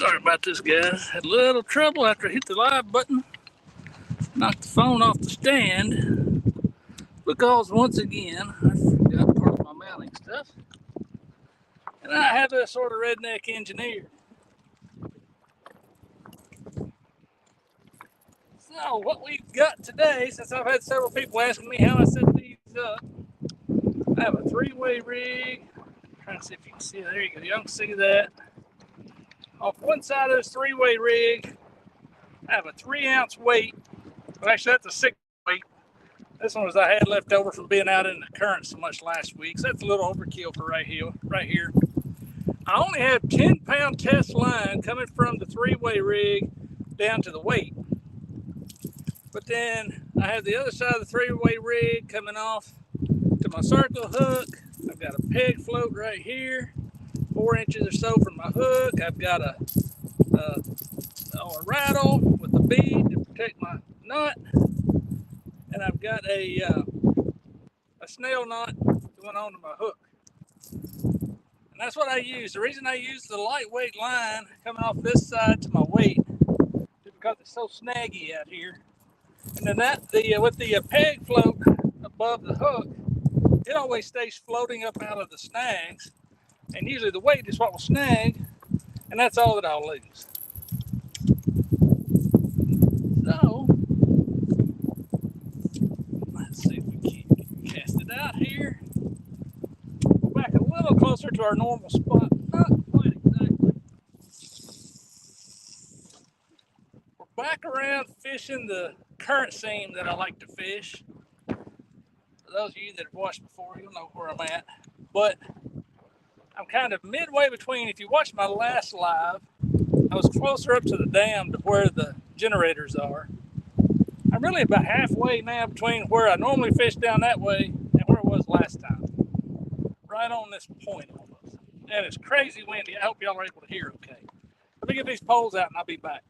Sorry about this, guys. Had a little trouble after I hit the live button. Knocked the phone off the stand because once again I forgot part of my mounting stuff. And I have a sort of redneck engineer. So what we've got today, since I've had several people asking me how I set these up, I have a 3-way rig. I'm trying to see if you can see it. There you go. Y'all can see that. Off one side of this 3-way rig, I have a 3-ounce weight. Well, actually, that's a 6 weight. This one was I had left over from being out in the current so much last week. So that's a little overkill for right here. I only have 10-pound test line coming from the 3-way rig down to the weight. But then I have the other side of the 3-way rig coming off to my circle hook. I've got a peg float right here, 4 inches or so from my hook. I've got a rattle with a bead to protect my knot, and I've got a snail knot going on to my hook. And that's what I use. The reason I use the lightweight line coming off this side to my weight is because it's so snaggy out here. And then with the peg float above the hook, it always stays floating up out of the snags. And usually the weight is what will snag, and that's all that I'll lose. So, let's see if we can cast it out here. Back a little closer to our normal spot. Not quite exactly. We're back around fishing the current seam that I like to fish. For those of you that have watched before, you'll know where I'm at. But I'm kind of midway between. If you watched my last live, I was closer up to the dam to where the generators are. I'm really about halfway now between where I normally fish down that way and where it was last time. Right on this point almost. And it's crazy windy. I hope y'all are able to hear okay. Let me get these poles out and I'll be back.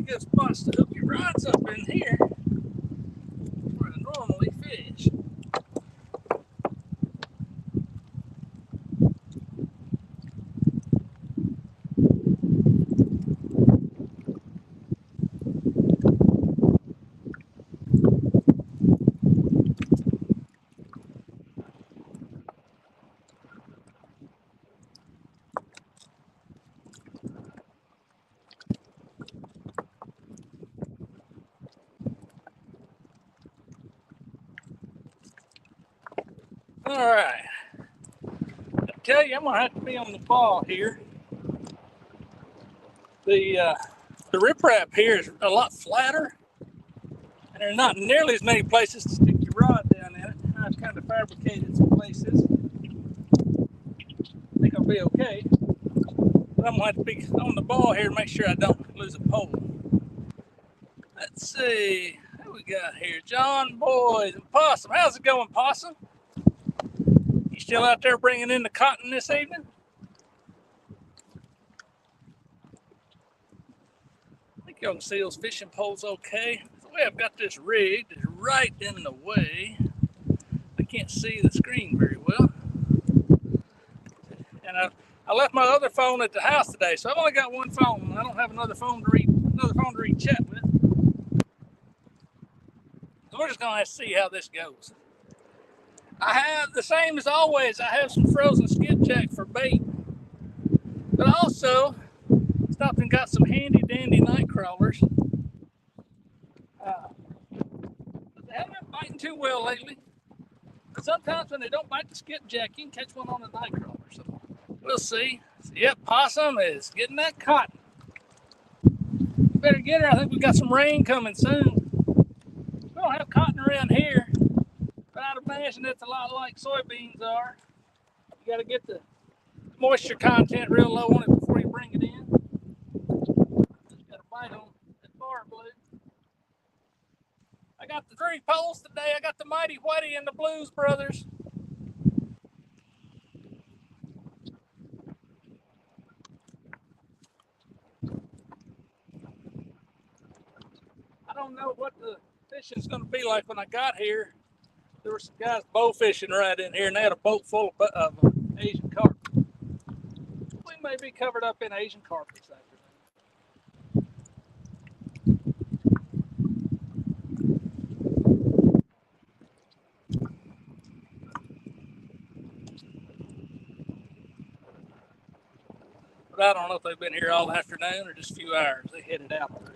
Good spots to hook your rods up in here where I normally fish. All right, I tell you, I'm gonna have to be on the ball here. The riprap here is a lot flatter, and there's not nearly as many places to stick your rod down in it. I've kind of fabricated some places. I think I'll be okay, but I'm gonna have to be on the ball here to make sure I don't lose a pole. Let's see, who we got here? John Boyd and Possum. How's it going, Possum? You still out there bringing in the cotton this evening? I think y'all can see those fishing poles okay. way I've got this rigged is right in the way. I can't see the screen very well. And I left my other phone at the house today, so I've only got one phone. I don't have another phone to read chat with. So we're just gonna have to see how this goes. I have the same as always. I have some frozen skipjack for bait, but also stopped and got some handy dandy night crawlers. They haven't been biting too well lately. But sometimes when they don't bite the skipjack, you can catch one on a night crawler. So we'll see. So, yep, possum is getting that cotton. Better get her. I think we got some rain coming soon. We don't have cotton around here, but I'd imagine it's a lot like soybeans are. You got to get the moisture content real low on it before you bring it in. Just got to bite on that bar blue. I got the 3 poles today. I got the Mighty Whitey and the Blues Brothers. I don't know what the fishing's going to be like when I got here. There were some guys bow fishing right in here, and they had a boat full of Asian carp. We may be covered up in Asian carp this afternoon. But I don't know if they've been here all afternoon or just a few hours. They headed out already.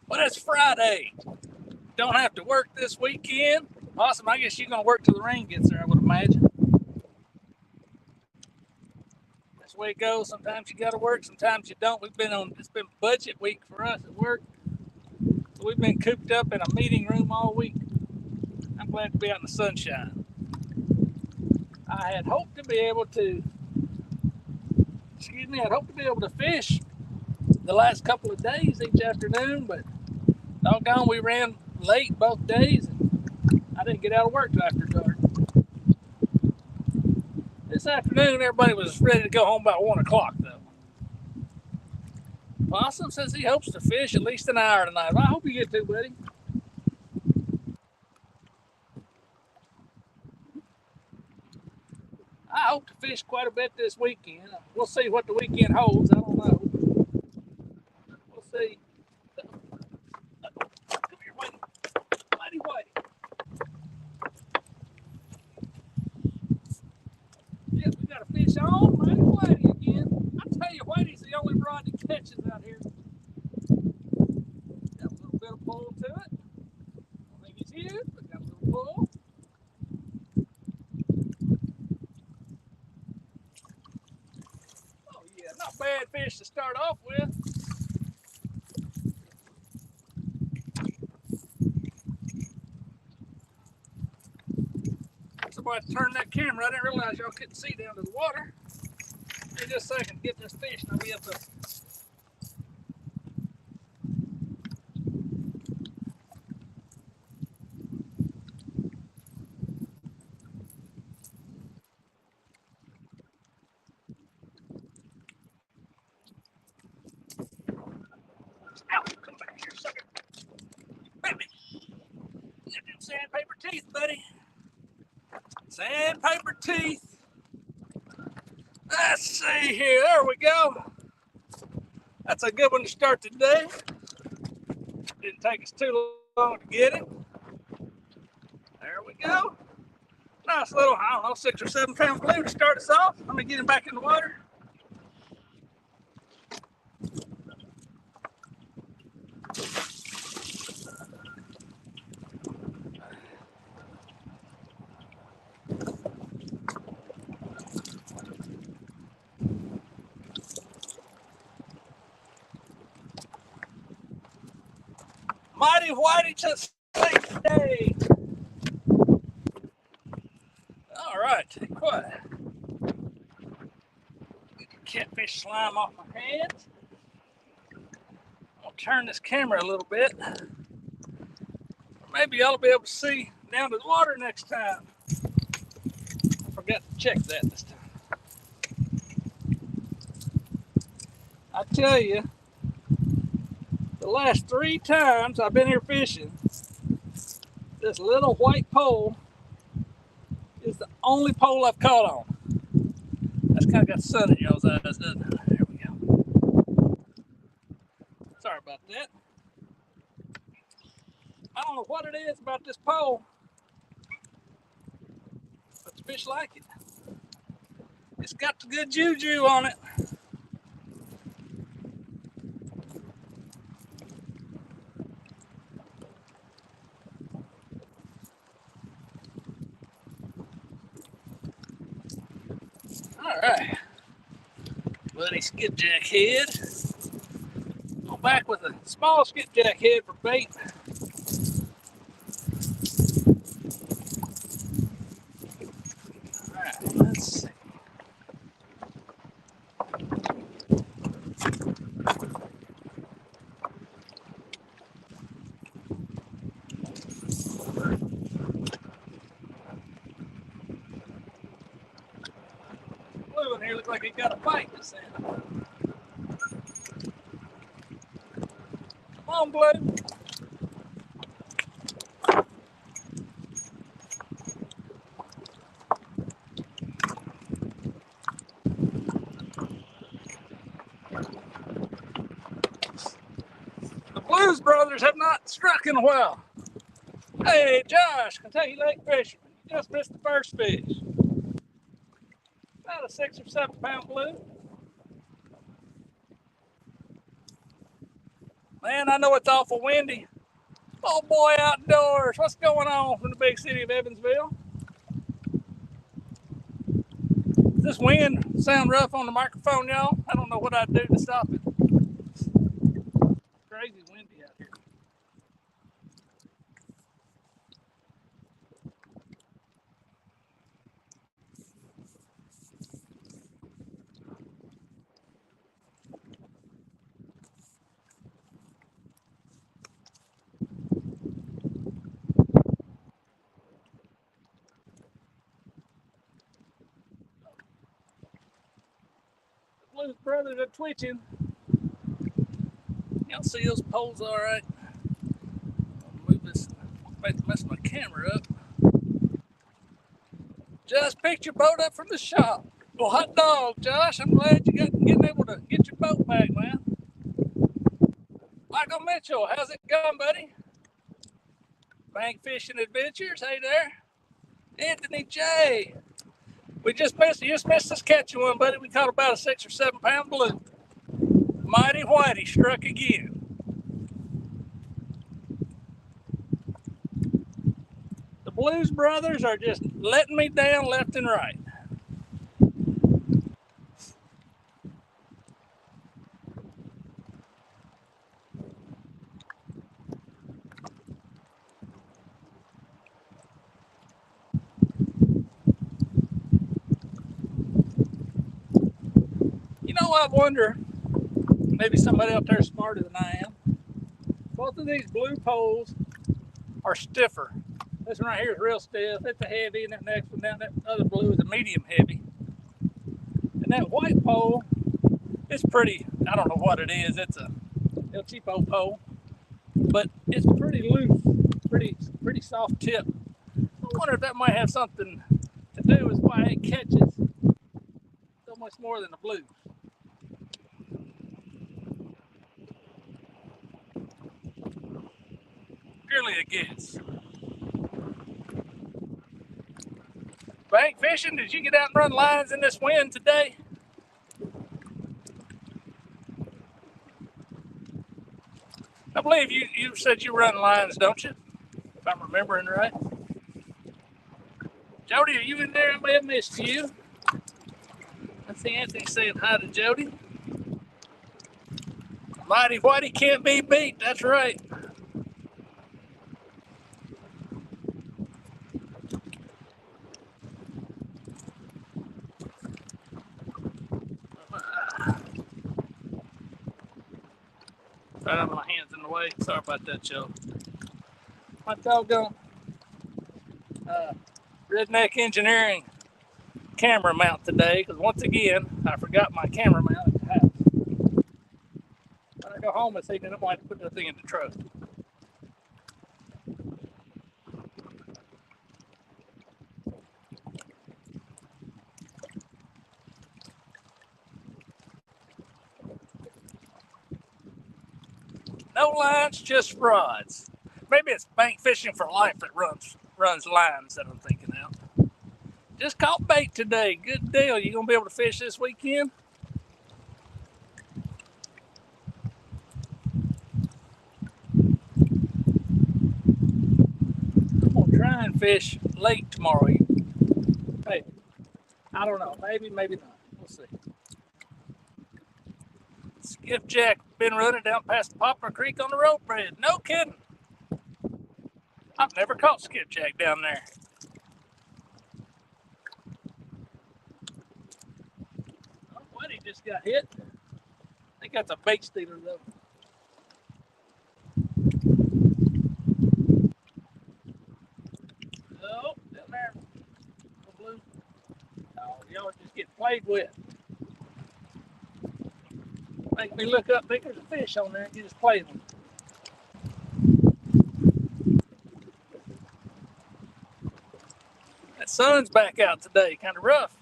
Well, it's Friday. Don't have to work this weekend. Awesome. I guess you're going to work till the rain gets there, I would imagine. That's the way it goes. Sometimes you got to work, sometimes you don't. It's been budget week for us at work. So we've been cooped up in a meeting room all week. I'm glad to be out in the sunshine. I had hoped to be able to fish the last couple of days each afternoon, but doggone, we ran late both days and I didn't get out of work till after dark. This afternoon, everybody was ready to go home about 1 o'clock though. Possum says he hopes to fish at least an hour tonight. Well, I hope you get to, buddy. I hope to fish quite a bit this weekend. We'll see what the weekend holds. I don't know. We'll see. Come here, Whitey. Whitey. Yes, we got a fish on. Whitey again. I tell you, Whitey's the only rod that catches out here. Got a little bit of pull to it. I don't think he's huge, but got a little pull. Not bad fish to start off with. Somebody turned that camera. I didn't realize y'all couldn't see down to the water. Give me just a second to get this fish and I'll be up to. Sandpaper teeth, buddy. Sandpaper teeth. Let's see here. There we go. That's a good one to start the day. Didn't take us too long to get him. There we go. Nice little, I don't know, 6 or 7 pound blue to start us off. Let me get him back in the water. Mighty Whitey to sleep today. All right, take quiet. Get the catfish slime off my hands. I'll turn this camera a little bit. Maybe y'all will be able to see down to the water next time. I forgot to check that this time. I tell you, the last 3 times I've been here fishing, this little white pole is the only pole I've caught on. That's kind of got sun in y'all's eyes, doesn't it? There we go. Sorry about that. I don't know what it is about this pole, but the fish like it. It's got the good juju on it. All right, buddy skipjack head. Go back with a small skipjack head for bait. All right, let's see. Blue in here looks like he got a bite this end. Come on, Blue. The Blues brothers have not struck in a while. Hey, Josh, Kentucky Lake Fisherman, you just missed the first fish. About a 6 or 7 pound blue. Man, I know it's awful windy. Oh boy, outdoors. What's going on from the big city of Evansville? Does this wind sound rough on the microphone, y'all? I don't know what I'd do to stop it. Crazy windy out here. The Blues brothers are twitching. Y'all see those poles all right? I'll move this, mess my camera up. Just picked your boat up from the shop. Well, hot dog, Josh. I'm glad you got getting able to get your boat back, man. Michael Mitchell, how's it going, buddy? Bank Fishing Adventures, hey there. Anthony J. You just missed us catching one, buddy. We caught about a 6 or 7 pound blue. Mighty Whitey struck again. The Blues brothers are just letting me down left and right. You know, I wonder, maybe somebody out there is smarter than I am. Both of these blue poles are stiffer. This one right here is real stiff. It's a heavy, and that next one down, that other blue is a medium heavy. And that white pole, it's pretty, I don't know what it is. It's a El Cheapo pole, but it's pretty loose, pretty soft tip. I wonder if that might have something to do with why it catches so much more than the blues. Purely a guess. Bank fishing, did you get out and run lines in this wind today? I believe you said you run lines, don't you? If I'm remembering right. Jody, are you in there? I may have missed you. I see Anthony saying hi to Jody. Mighty Whitey can't be beat, that's right. I have my hands in the way. Sorry about that, Joe. My doggone Redneck Engineering camera mount today, because once again, I forgot my camera mount at the house. I go home this evening, I'm going to have to put that thing in the truck. No lines, just rods. Maybe it's bank fishing for life that runs lines that I'm thinking out. Just caught bait today. Good deal. You gonna be able to fish this weekend? I'm gonna try and fish late tomorrow. Maybe. I don't know. Maybe, maybe not. We'll see. Skipjack been running down past Poplar Creek on the road bridge. No kidding. I've never caught skipjack down there. Oh, what, he just got hit? I think that's a bait stealer though. Oh, down there. Blue. Oh, y'all just get played with. Make me look up, think there's a fish on there and you just play them. That sun's back out today, kind of rough.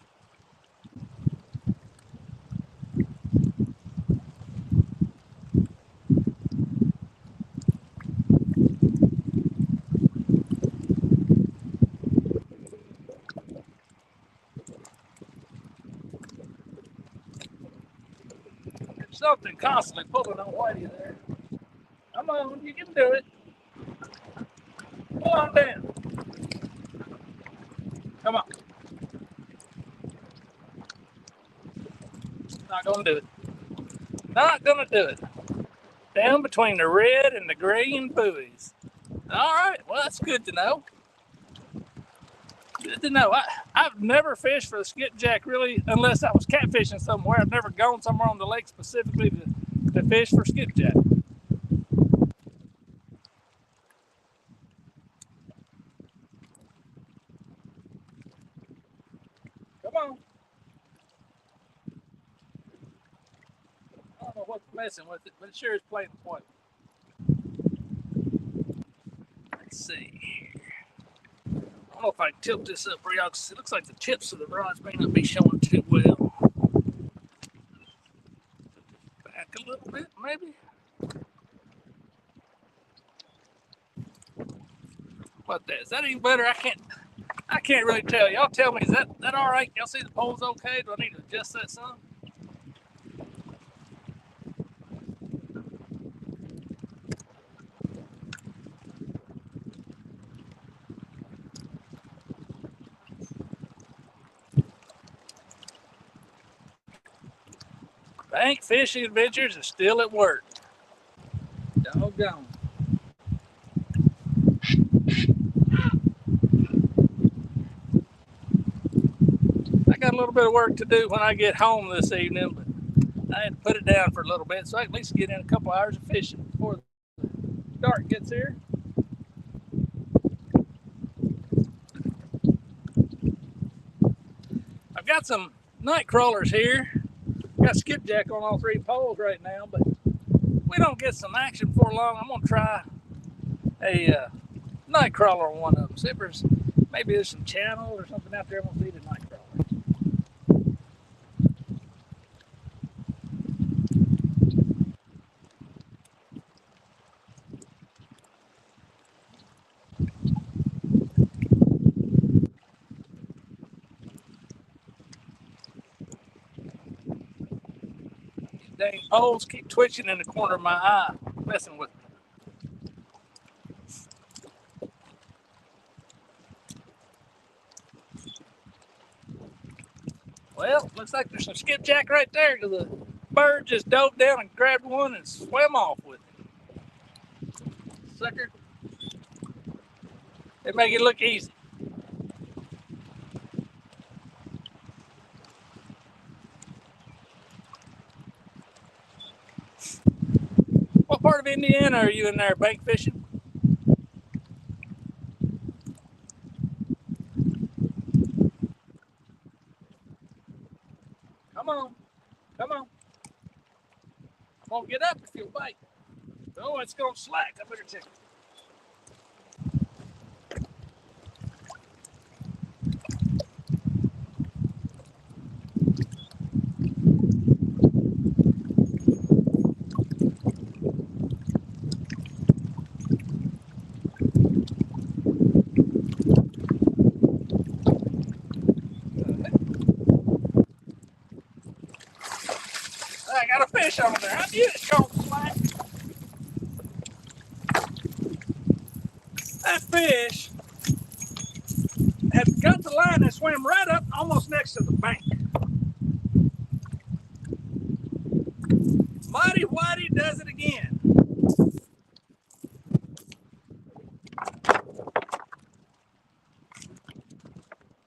There's something constantly pulling on Whitey there. Come on, you can do it. Pull on down. Come on. Not gonna do it. Not gonna do it. Down between the red and the green buoys. All right, well, that's good to know. Good to know. I've never fished for the skipjack really, unless I was catfishing somewhere. I've never gone somewhere on the lake specifically to fish for skipjack. Come on. I don't know what's messing with it, but it sure is playing the point. Let's see. I don't know if I can tilt this up for y'all because it looks like the tips of the rods may not be showing too well. Back a little bit, maybe. What that? Is that any better? I can't really tell. Y'all tell me, is that all right? Y'all see the pole's okay? Do I need to adjust that some? Bank fishing adventures are still at work. Doggone. I got a little bit of work to do when I get home this evening, but I had to put it down for a little bit so I can at least get in a couple hours of fishing before the dark gets here. I've got some night crawlers here. Got skipjack on all three poles right now, but we don't get some action before long. I'm gonna try a night crawler on one of them. See if maybe there's some channel or something out there. I'm gonna feed a night crawler. Dang poles keep twitching in the corner of my eye, messing with me. Well, looks like there's some skipjack right there because the bird just dove down and grabbed one and swam off with it. Sucker. They make it look easy. What part of Indiana are you in there bank fishing? Come on. Come on. I'm gonna get up if you'll bite. Oh, it's gonna slack. I better check it. I got a fish over there. I knew it's gonna slack. That fish had got the line and swam right up almost next to the bank. Mighty Whitey does it again.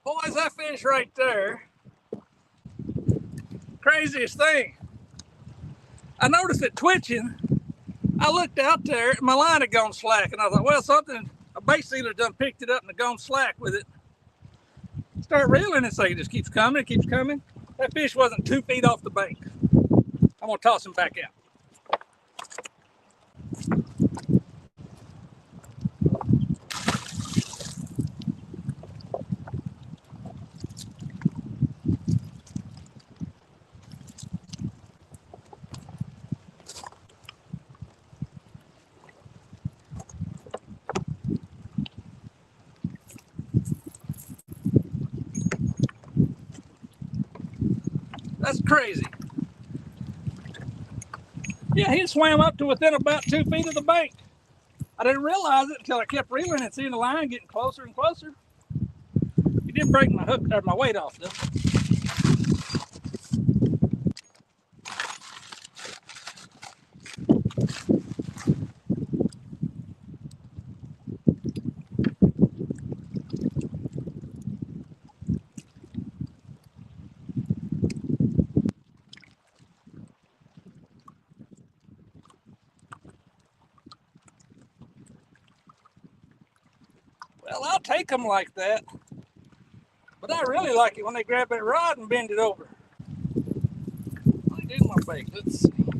Boys, that fish right there, craziest thing. I noticed it twitching. I looked out there, my line had gone slack, and I thought, well, a bait sealer done picked it up and gone slack with it. Start reeling and say it just keeps coming, it keeps coming. That fish wasn't 2 feet off the bank. I'm gonna toss him back out. That's crazy. Yeah, he swam up to within about 2 feet of the bank. I didn't realize it until I kept reeling and seeing the line getting closer and closer. He did break my hook or my weight off though. Well, I'll take them like that, but I really like it when they grab that rod and bend it over. Let me do my bait. Let's see. Well,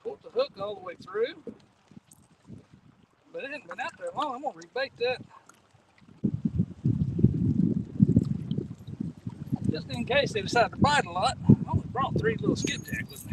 pulled the hook all the way through, but it hadn't been out there long. I'm gonna rebait that just in case they decide to bite a lot. I only brought 3 little skipjack with me.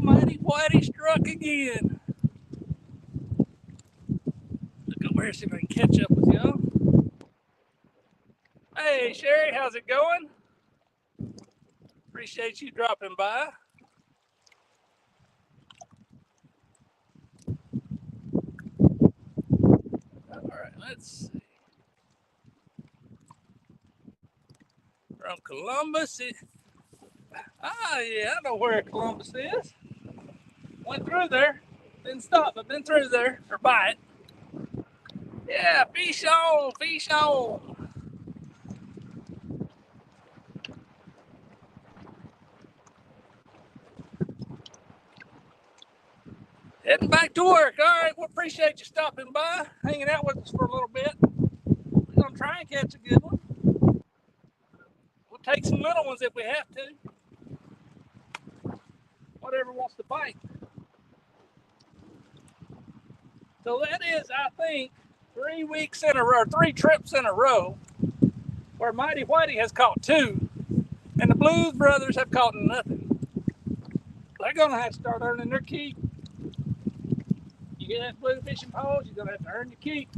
Mighty Whitey struck again. Look over here, see if I can catch up with y'all. Hey, Sherry, how's it going? Appreciate you dropping by. All right, let's see. From Columbus. Yeah, I know where Columbus is. Went through there, didn't stop, but been through there, or by it. Yeah, fish on, fish on. Heading back to work. All right, we appreciate you stopping by, hanging out with us for a little bit. We're gonna try and catch a good one. We'll take some little ones if we have to. Whatever wants to bite. So that is, I think, 3 weeks in a row, 3 trips in a row, where Mighty Whitey has caught 2, and the Blues brothers have caught nothing. going to have to start earning their keep. You get that blue fishing poles, you're going to have to earn your keep.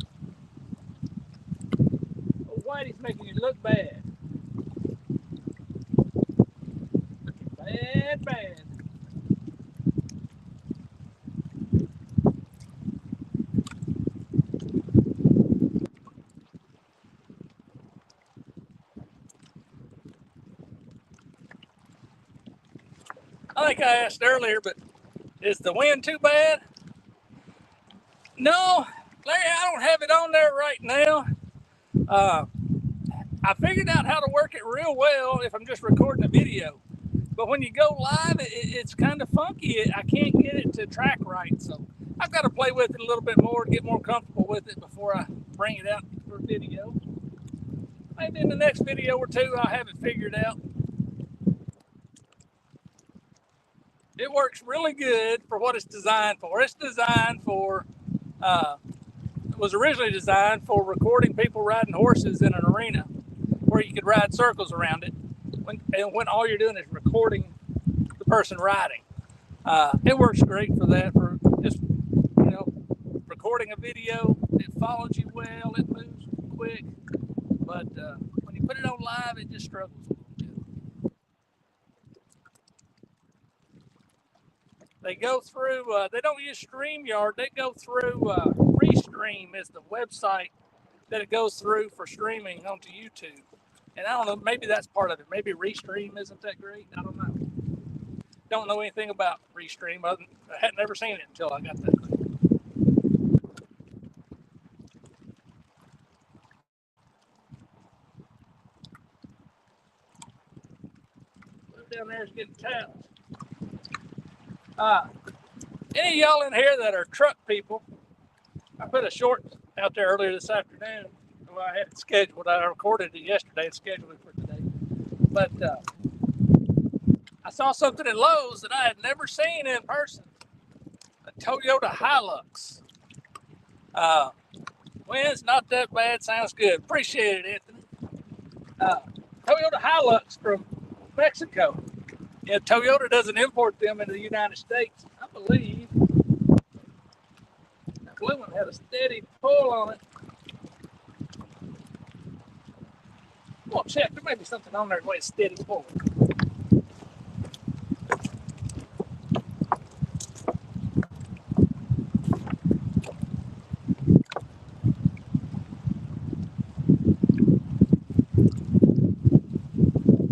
Oh, Whitey's making you look bad. Looking bad, bad. I think I asked earlier, but is the wind too bad? No, Larry, I don't have it on there right now. I figured out how to work it real well if I'm just recording a video. But when you go live, it's kind of funky. I can't get it to track right. So I've got to play with it a little bit more to get more comfortable with it before I bring it out for video. Maybe in the next video or two, I'll have it figured out. It works really good for what it's designed for. It's designed for, it was originally designed for recording people riding horses in an arena where you could ride circles around it when all you're doing is recording the person riding. It works great for that, for just, recording a video. It follows you well, it moves quick, but when you put it on live, it just struggles a little bit. They go through, they don't use StreamYard, they go through Restream is the website that it goes through for streaming onto YouTube. And I don't know, maybe that's part of it. Maybe Restream isn't that great. I don't know. Don't know anything about Restream. I had never seen it until I got that thing. Down there is getting tapped. Any of y'all in here that are truck people, I put a short out there earlier this afternoon. Well, I had it scheduled. I recorded it yesterday and scheduled it for today. But I saw something in Lowe's that I had never seen in person. A Toyota Hilux. Wind's not that bad. Sounds good. Appreciate it, Anthony. Toyota Hilux from Mexico. Yeah, Toyota doesn't import them into the United States, I believe. That blue one had a steady pull on it. Well, check. There may be something on there the way it's steady pull.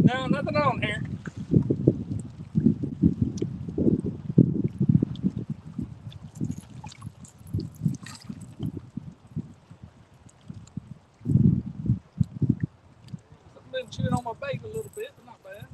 No, nothing on here. I've been chewing on my bait a little bit, but not bad.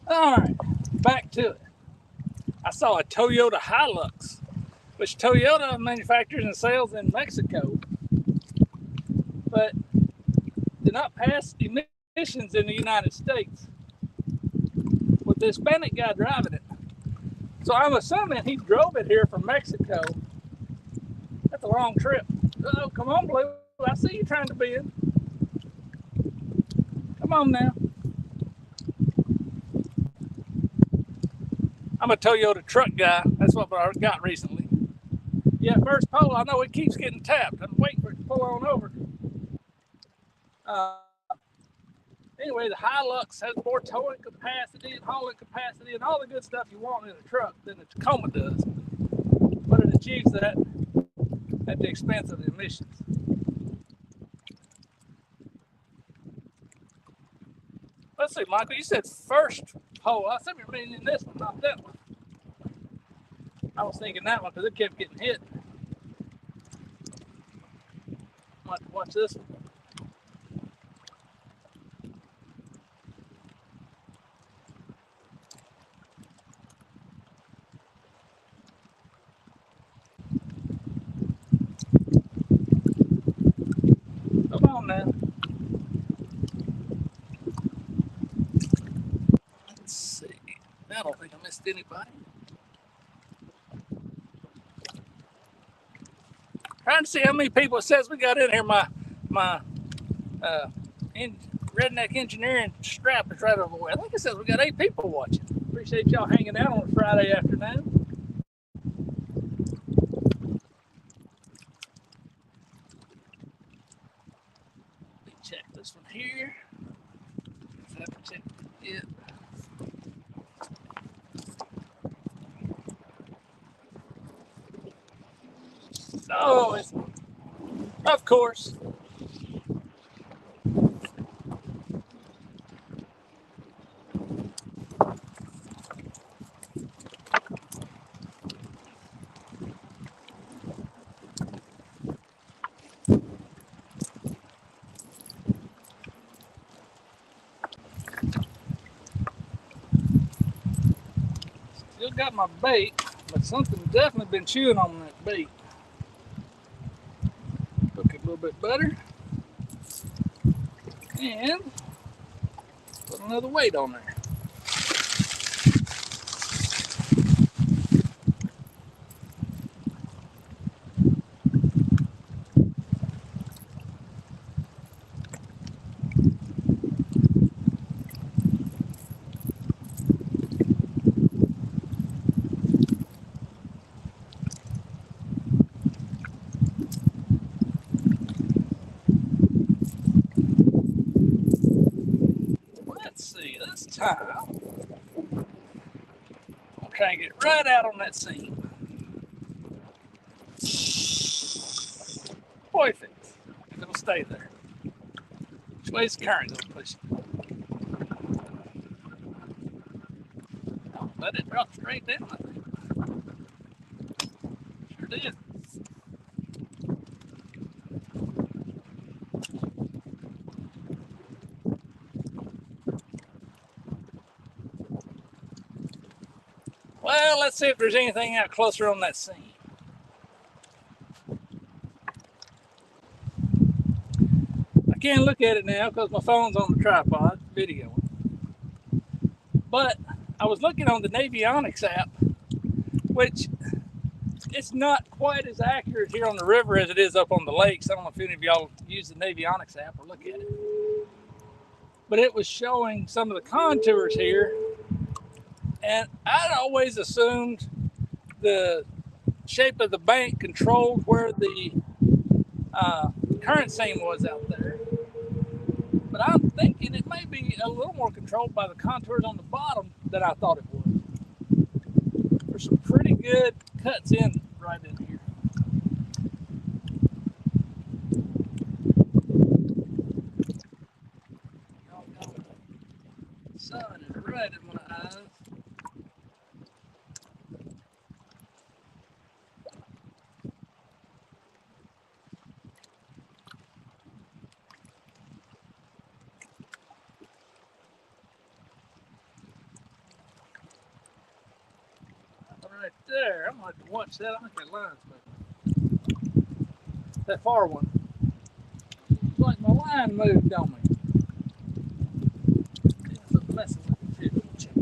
All right, back to it. I saw a Toyota Hilux, which Toyota manufactures and sells in Mexico, but did not pass emissions in the United States with the Hispanic guy driving it. So I'm assuming he drove it here from Mexico. That's a long trip. Oh, come on, Blue. I see you trying to bend. Come on now. I'm a Toyota truck guy. That's what I got recently. Yeah, first pole, I know it keeps getting tapped. I'm waiting for it to pull on over. Anyway, the Hilux has more towing capacity and hauling capacity and all the good stuff you want in a truck than the Tacoma does. But it achieves that at the expense of the emissions. let's see, Michael, you said first hole. I said you were meaning this one, not that one. I was thinking that one because it kept getting hit. Might have to watch this one. Come on now. Let's see. I don't think I missed anybody. Trying to see how many people it says we got in here. My redneck engineering strap is right over the way. I think it says we got 8 people watching. Appreciate y'all hanging out on a Friday afternoon. Let me check this one here. I have to check it. Oh, it's, of course. Still got my bait, but something's definitely been chewing on that bait. Cook it a little bit better. And put another weight on there. This time, I'm trying to get right out on that seam. Perfect. It'll stay there. Which way is the current going to push it? Let it drop straight down. Sure did. Well, let's see if there's anything out closer on that seam. I can't look at it now because my phone's on the tripod, videoing. But I was looking on the Navionics app, which it's not quite as accurate here on the river as it is up on the lakes. I don't know if any of y'all use the Navionics app or look at it. But it was showing some of the contours here. And I'd always assumed the shape of the bank controlled where the current seam was out there. But I'm thinking it may be a little more controlled by the contours on the bottom than I thought it was. There's some pretty good cuts in right in here. The sun is right in my eyes. Right there, I'm gonna have to watch that. I think that line's moving. That far one. It's like my line moved on me. It's messing with it too. Check.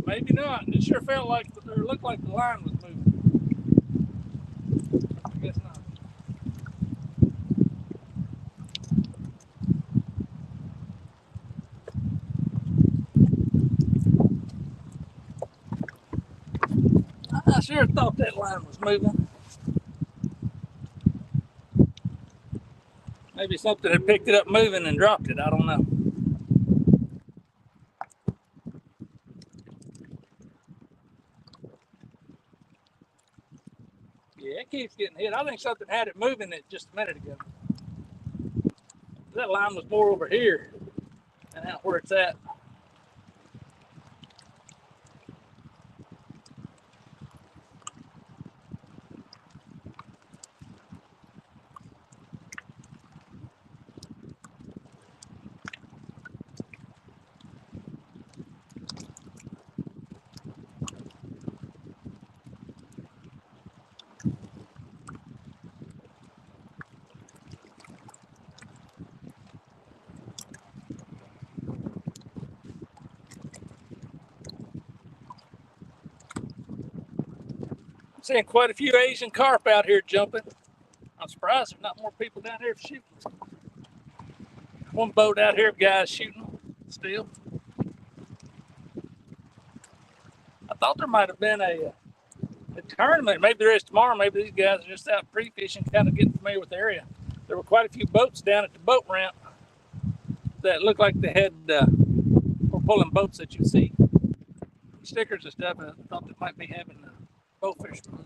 Maybe not. It sure felt like, or looked like the line was moving. I guess not. sure thought that line was moving. Maybe something had picked it up moving and dropped it. I don't know. Yeah, it keeps getting hit. I think something had it moving it just a minute ago. That line was more over here than out where it's at. I'm seeing quite a few Asian carp out here jumping. I'm surprised there's not more people down here shooting. One boat out here, guys shooting still. I thought there might have been a tournament. Maybe there is tomorrow. Maybe these guys are just out pre-fishing, kind of getting familiar with the area. There were quite a few boats down at the boat ramp that looked like they had were pulling boats that you see. Stickers and stuff, and I thought they might be having boat fishermen.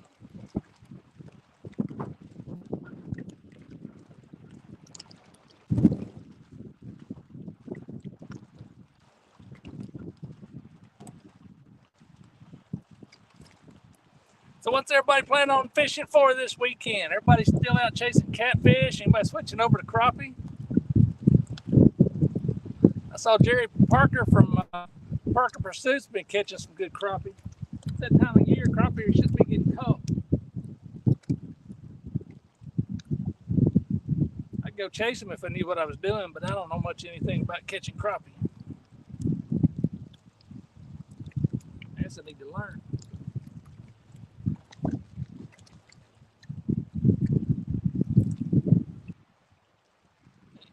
So what's everybody planning on fishing for this weekend? Everybody still out chasing catfish? Anybody switching over to crappie? I saw Jerry Parker from Parker Pursuit's been catching some good crappie. It's that time of year, crappie should be getting caught. I'd go chase them if I knew what I was doing, but I don't know much anything about catching crappie. I guess I need to learn.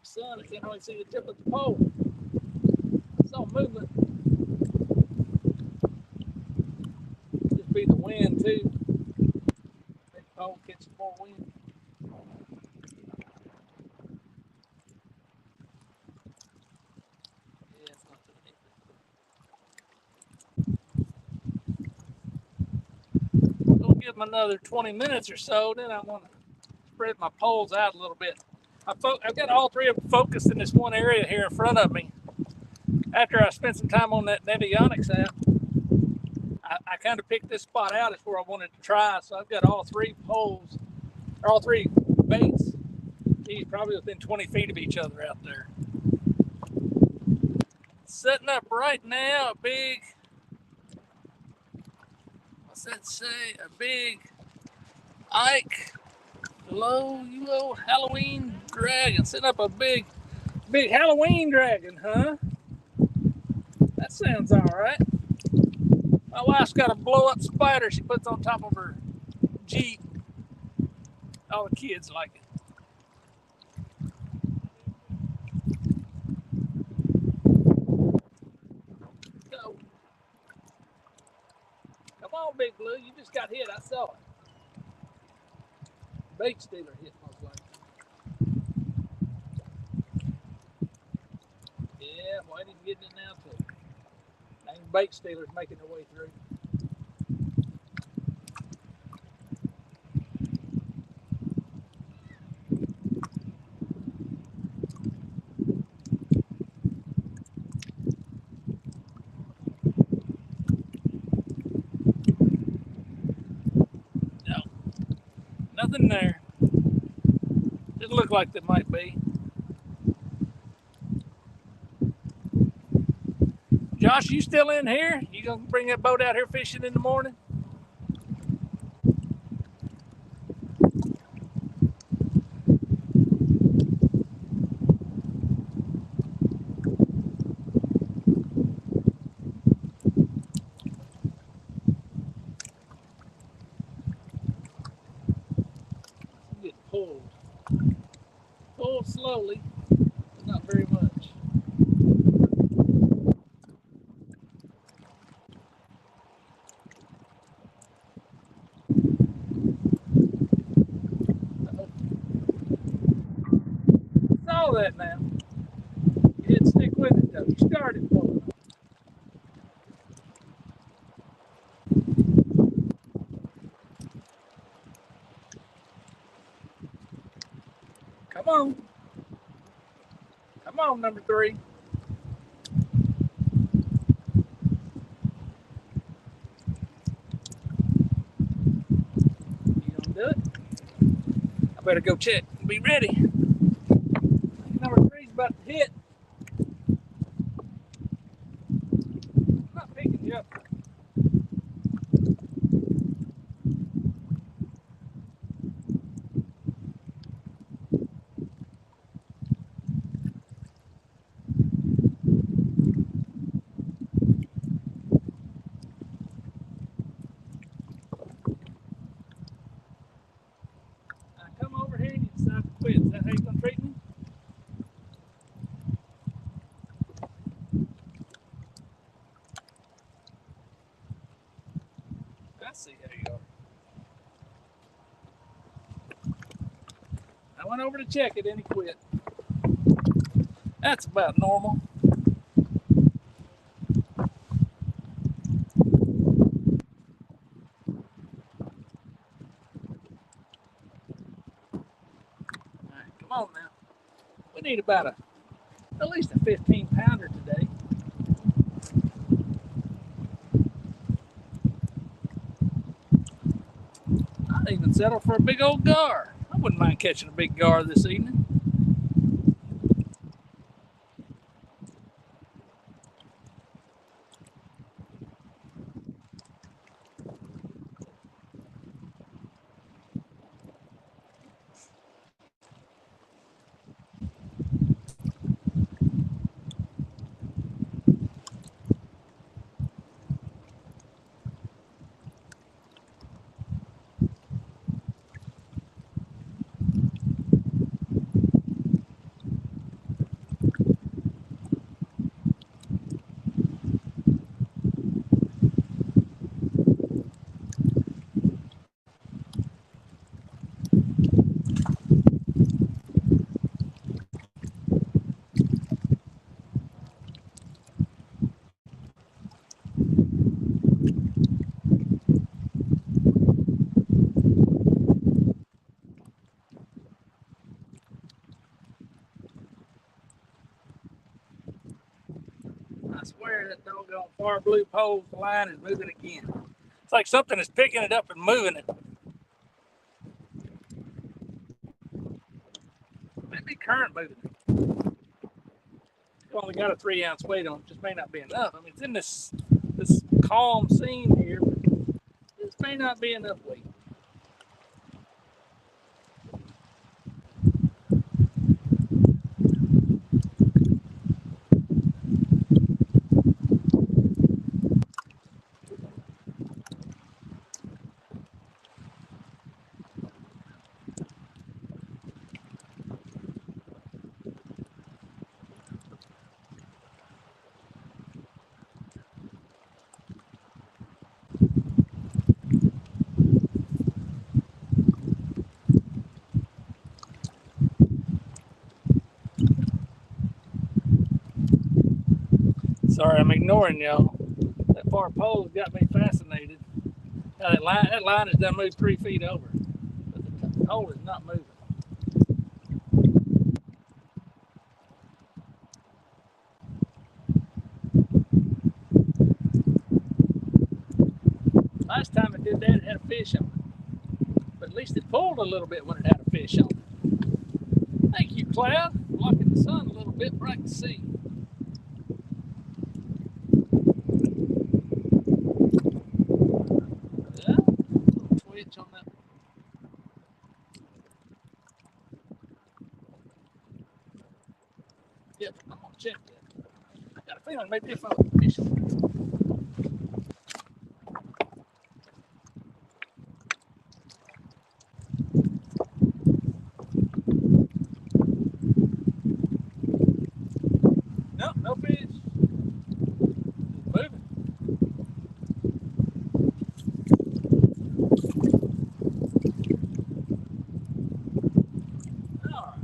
Sun, I can't really see the tip of the pole. It's all movement. Just be the wind too. Big pole catching more wind. Yeah, it's not too deep. We'll give them another 20 minutes or so, then I want to spread my poles out a little bit. I've got all three of them focused in this one area here in front of me. After I spent some time on that Navionics app, I kind of picked this spot out as where I wanted to try. So I've got all three poles, or all three baits. These probably within 20 feet of each other out there. Setting up right now a big, what's that say? A big Ike low Halloween dragon. Setting up a big Halloween dragon, huh? That sounds all right. My wife's got a blow-up spider she puts on top of her Jeep. All the kids like it. Go. Come on, Big Blue. You just got hit. I saw it. Bait stealer hit most likely. Yeah, Whitey's getting it now too. Dang, bait stealers making their way through. No, nothing there. It looked like there might be. Josh, you still in here? You gonna bring that boat out here fishing in the morning? Get pulled. Pulled slowly, but not very much. that now. You didn't stick with it though. You started pulling. Come on. Come on, number 3. You gonna do it? I better go check and be ready. Number 3's about to hit. I'm not picking you up. Come over here and you decide to quit. Is that how you're going to treat me? I see how you are. I went over to check it and he quit. That's about normal. Come on now. We need about at least a 15-pounder today. I'd even settle for a big old gar. I wouldn't mind catching a big gar this evening. I swear that doggone far blue pole line is moving again. It's like something is picking it up and moving it. Maybe current moving it. It's only got a 3-ounce weight on it. Just may not be enough. I mean, it's in this calm scene here, but this may not be enough weight. Sorry, I'm ignoring y'all. That far pole's got me fascinated. Now that line has done moved 3 feet over, but the pole is not moving. Last time it did that, it had a fish on it. But at least it pulled a little bit when it had a fish on it. Thank you, Cloud, for blocking the sun a little bit where I can see. Twitch on that. Yep, I'm gonna check that. I got a feeling maybe if I was fish on it. Nope, no fish. It's moving. All right.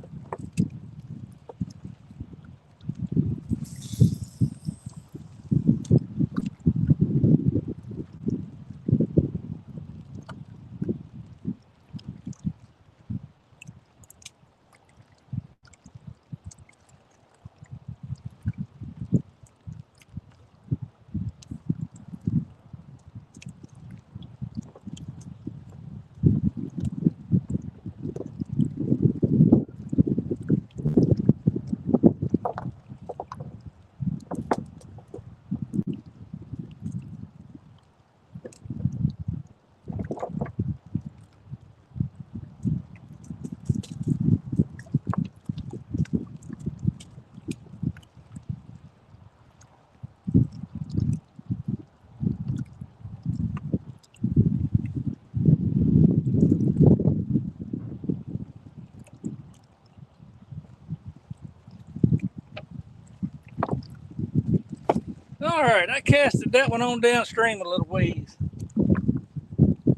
I casted that one on downstream a little ways.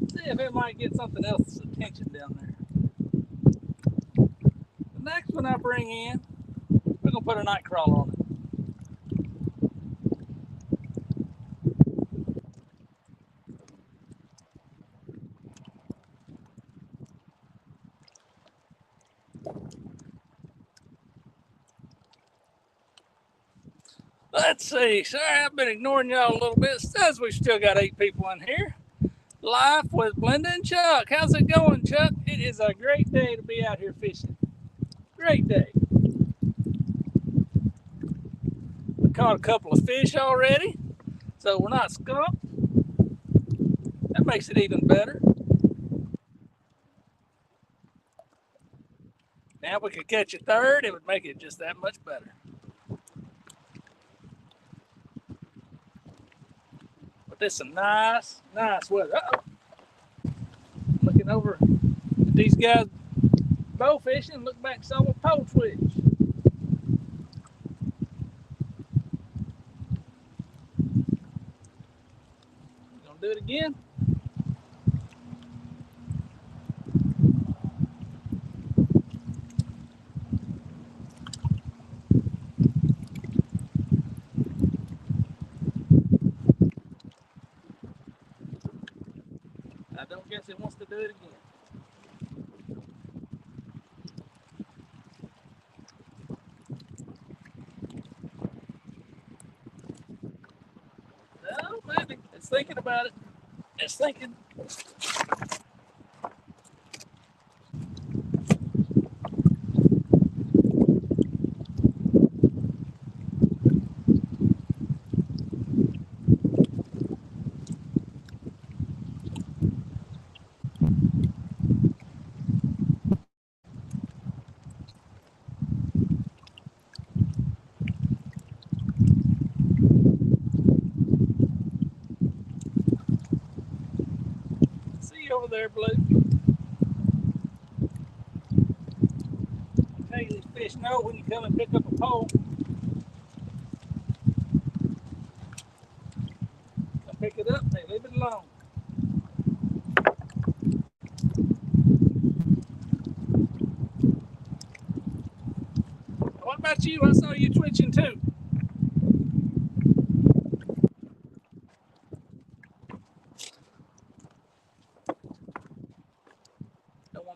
See if it might get something else's attention down there. The next one I bring in, we're gonna put a night crawler on it. Let's see. Sorry, I've been ignoring y'all a little bit. It says we've still got 8 people in here. Life with Blenda and Chuck. How's it going, Chuck? It is a great day to be out here fishing. Great day. We caught a couple of fish already, so we're not skunked. That makes it even better. Now if we could catch a third, it would make it just that much better. But this is some nice weather. Uh-oh. Looking over at these guys bow fishing, look back, saw a pole twitch. Gonna do it again? I don't guess it wants to do it again. No, maybe. It's thinking about it. It's thinking. Over there, Blue. I'll tell you, these fish know when you come and pick up a pole. Come pick it up, they leave it alone. What about you? I saw you twitching too.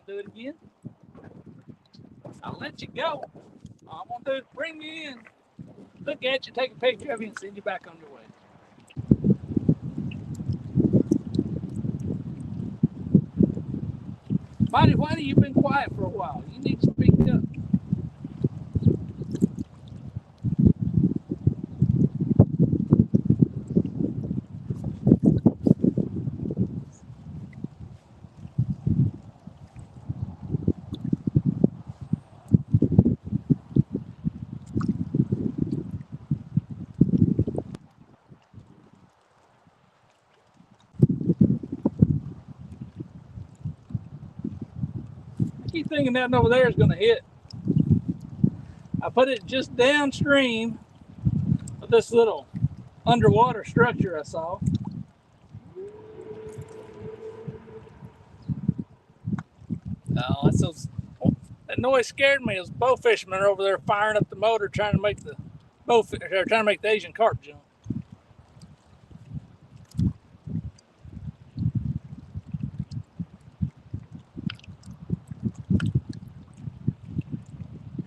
Do it again. I'll let you go. All I'm gonna do is bring you in, look at you, take a picture of you, and send you back on your way. Mighty Whitey, you've been quiet for a while. You need to speak up. I keep thinking that over there is going to hit. I put it just downstream of this little underwater structure I saw. Oh, that's those, that noise scared me. Those bow fishermen are over there firing up the motor, trying to make the trying to make the Asian carp jump.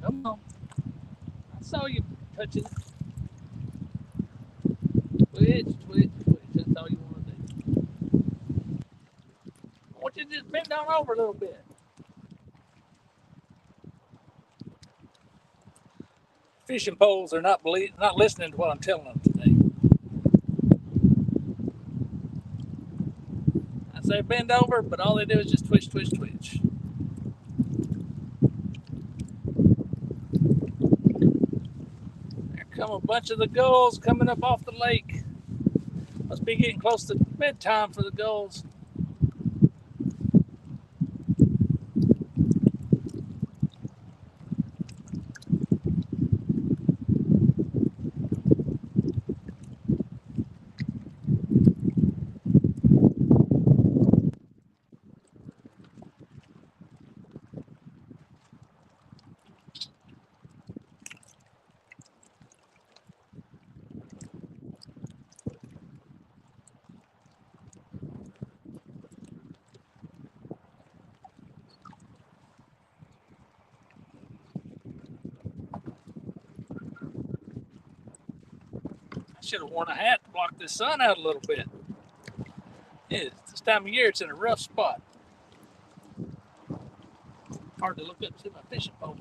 Come on. I saw you touching it. Twitch, twitch, twitch. That's all you want to do. I want you to just bend down over a little bit. Fishing poles are not listening to what I'm telling them today. I say bend over, but all they do is just twitch, twitch, twitch. There come a bunch of the gulls coming up off the lake. Must be getting close to bedtime for the gulls. should have worn a hat to block the sun out a little bit. Yeah, this time of year, it's in a rough spot. Hard to look up to my fishing poles.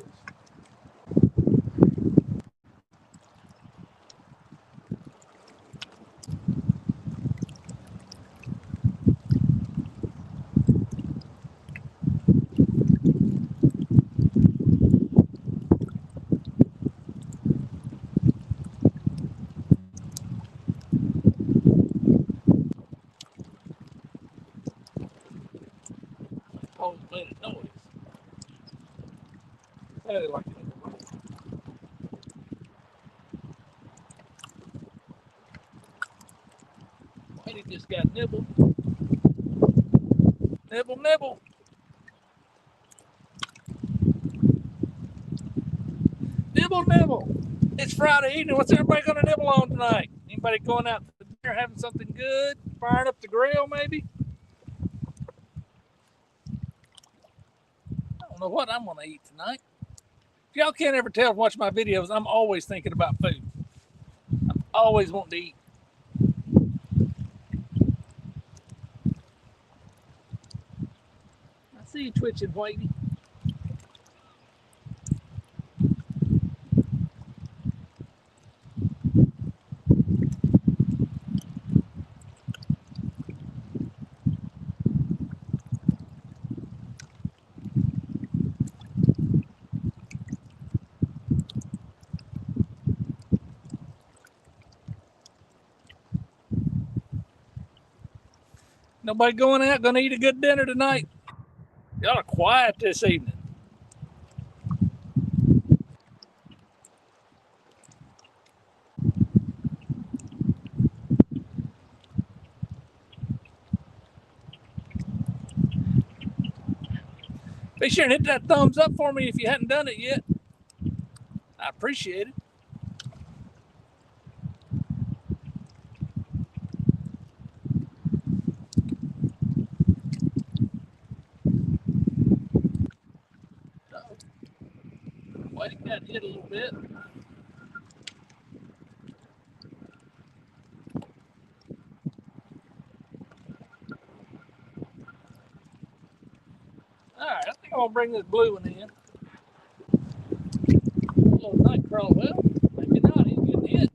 Poles made a noise. I like it. Whitey just got nibbled. Nibble, nibble. Nibble, nibble. It's Friday evening. What's everybody going to nibble on tonight? Anybody going out to dinner, having something good? Firing up the grill, maybe? I don't know what I'm going to eat tonight. If y'all can't ever tell from watching my videos, I'm always thinking about food. I'm always wanting to eat. I see you twitching, Whitey. Nobody going out, going to eat a good dinner tonight? Y'all are quiet this evening. Be sure and hit that thumbs up for me if you hadn't done it yet. I appreciate it. Whitey got hit a little bit. All right, I think I'm going to bring this blue one in. A little night crawl. Well, maybe not. He's getting hit.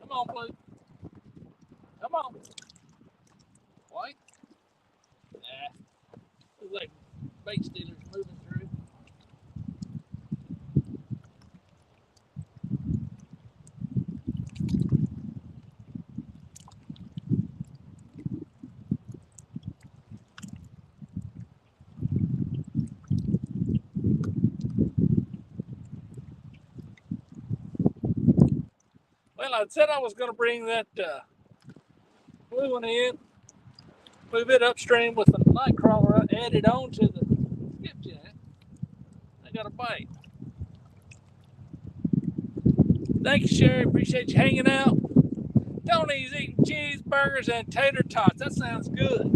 Come on, blue. Come on. White. Nah. Looks like bait stealers moving through. Well, I said I was going to bring that blue one in, move it upstream with the night crawler added on to the skipjack. I got a bite. Thank you, Sherry. Appreciate you hanging out. Tony's eating cheeseburgers and tater tots. That sounds good.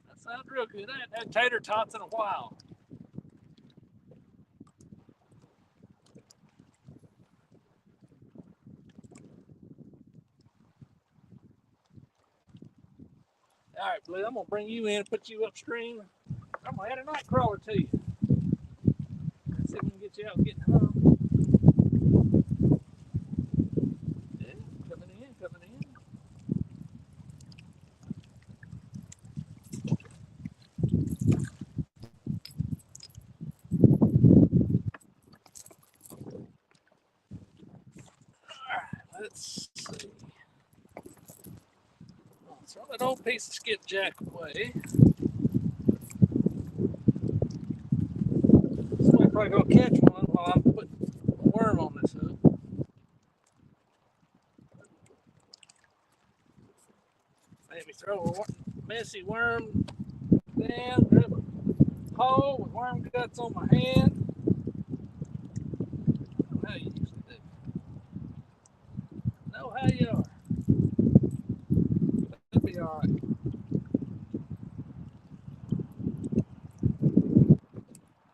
That sounds real good. I haven't had tater tots in a while. All right, Blue, I'm going to bring you in and put you upstream. I'm going to add a night crawler to you. Let's see if we can get you out getting home. Yeah, coming in, coming in. All right, let's see. Throw that old piece of skipjack away. Somebody's probably going to catch one while I'm putting a worm on this hook. Maybe throw a messy worm down, grab a pole with worm guts on my hand. I know how you usually do. Know how you are. It'll be all right.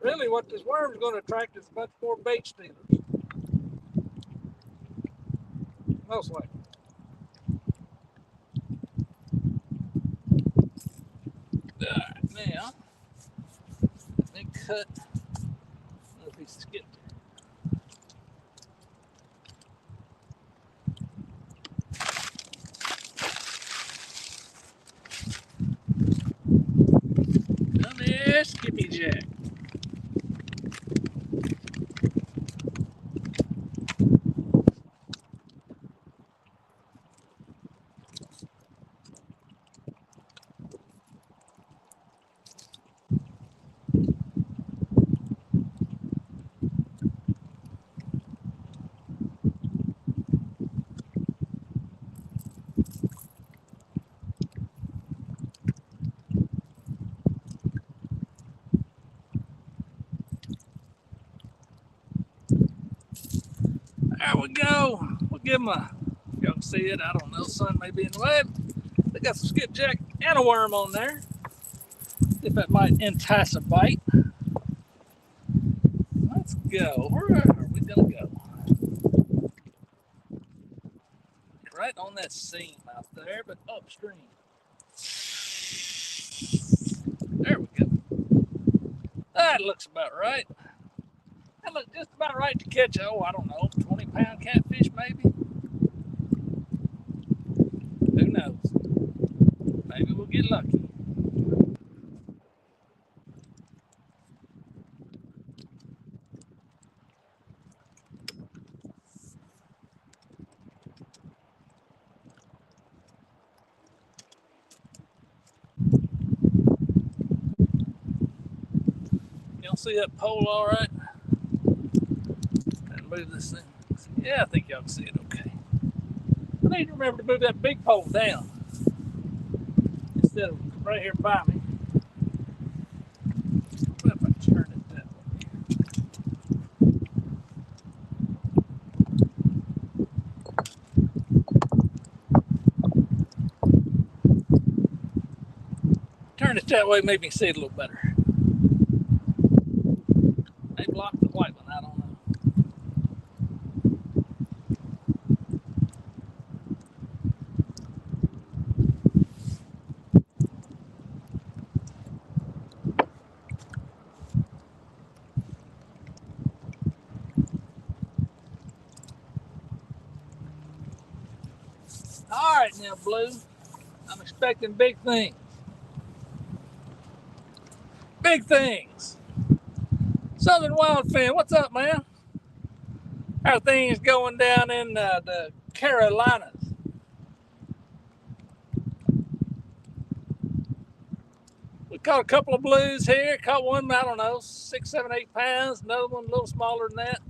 Really, Really, what this worm's going to attract is a bunch more bait stealers. Most likely. Alright, now, let me cut another piece of skip. Come here, Skippy Jack. There we go. We'll give them a, y'all can see it, I don't know, sun may be in the way. They got some skipjack and a worm on there. See if that might entice a bite. Let's go. Where are we gonna go? Right on that seam out there, but upstream. There we go. That looks about right. That looks just about right to catch, oh, I don't know, 20-pound catfish maybe? Who knows? Maybe we'll get lucky. Y'all see that pole all right? And move this thing. Yeah, I think y'all can see it okay. I need to remember to move that big pole down instead of right here by me. What if I turn it that way? Turn it that way, maybe you can see it a little better. They blocked the white one, I don't know. All right now, Blue. I'm expecting big things. Big things. Southern Wildfin, what's up, man? How are things going down in the Carolinas? We caught a couple of blues here. Caught one, I don't know, 6, 7, 8 pounds. Another one a little smaller than that.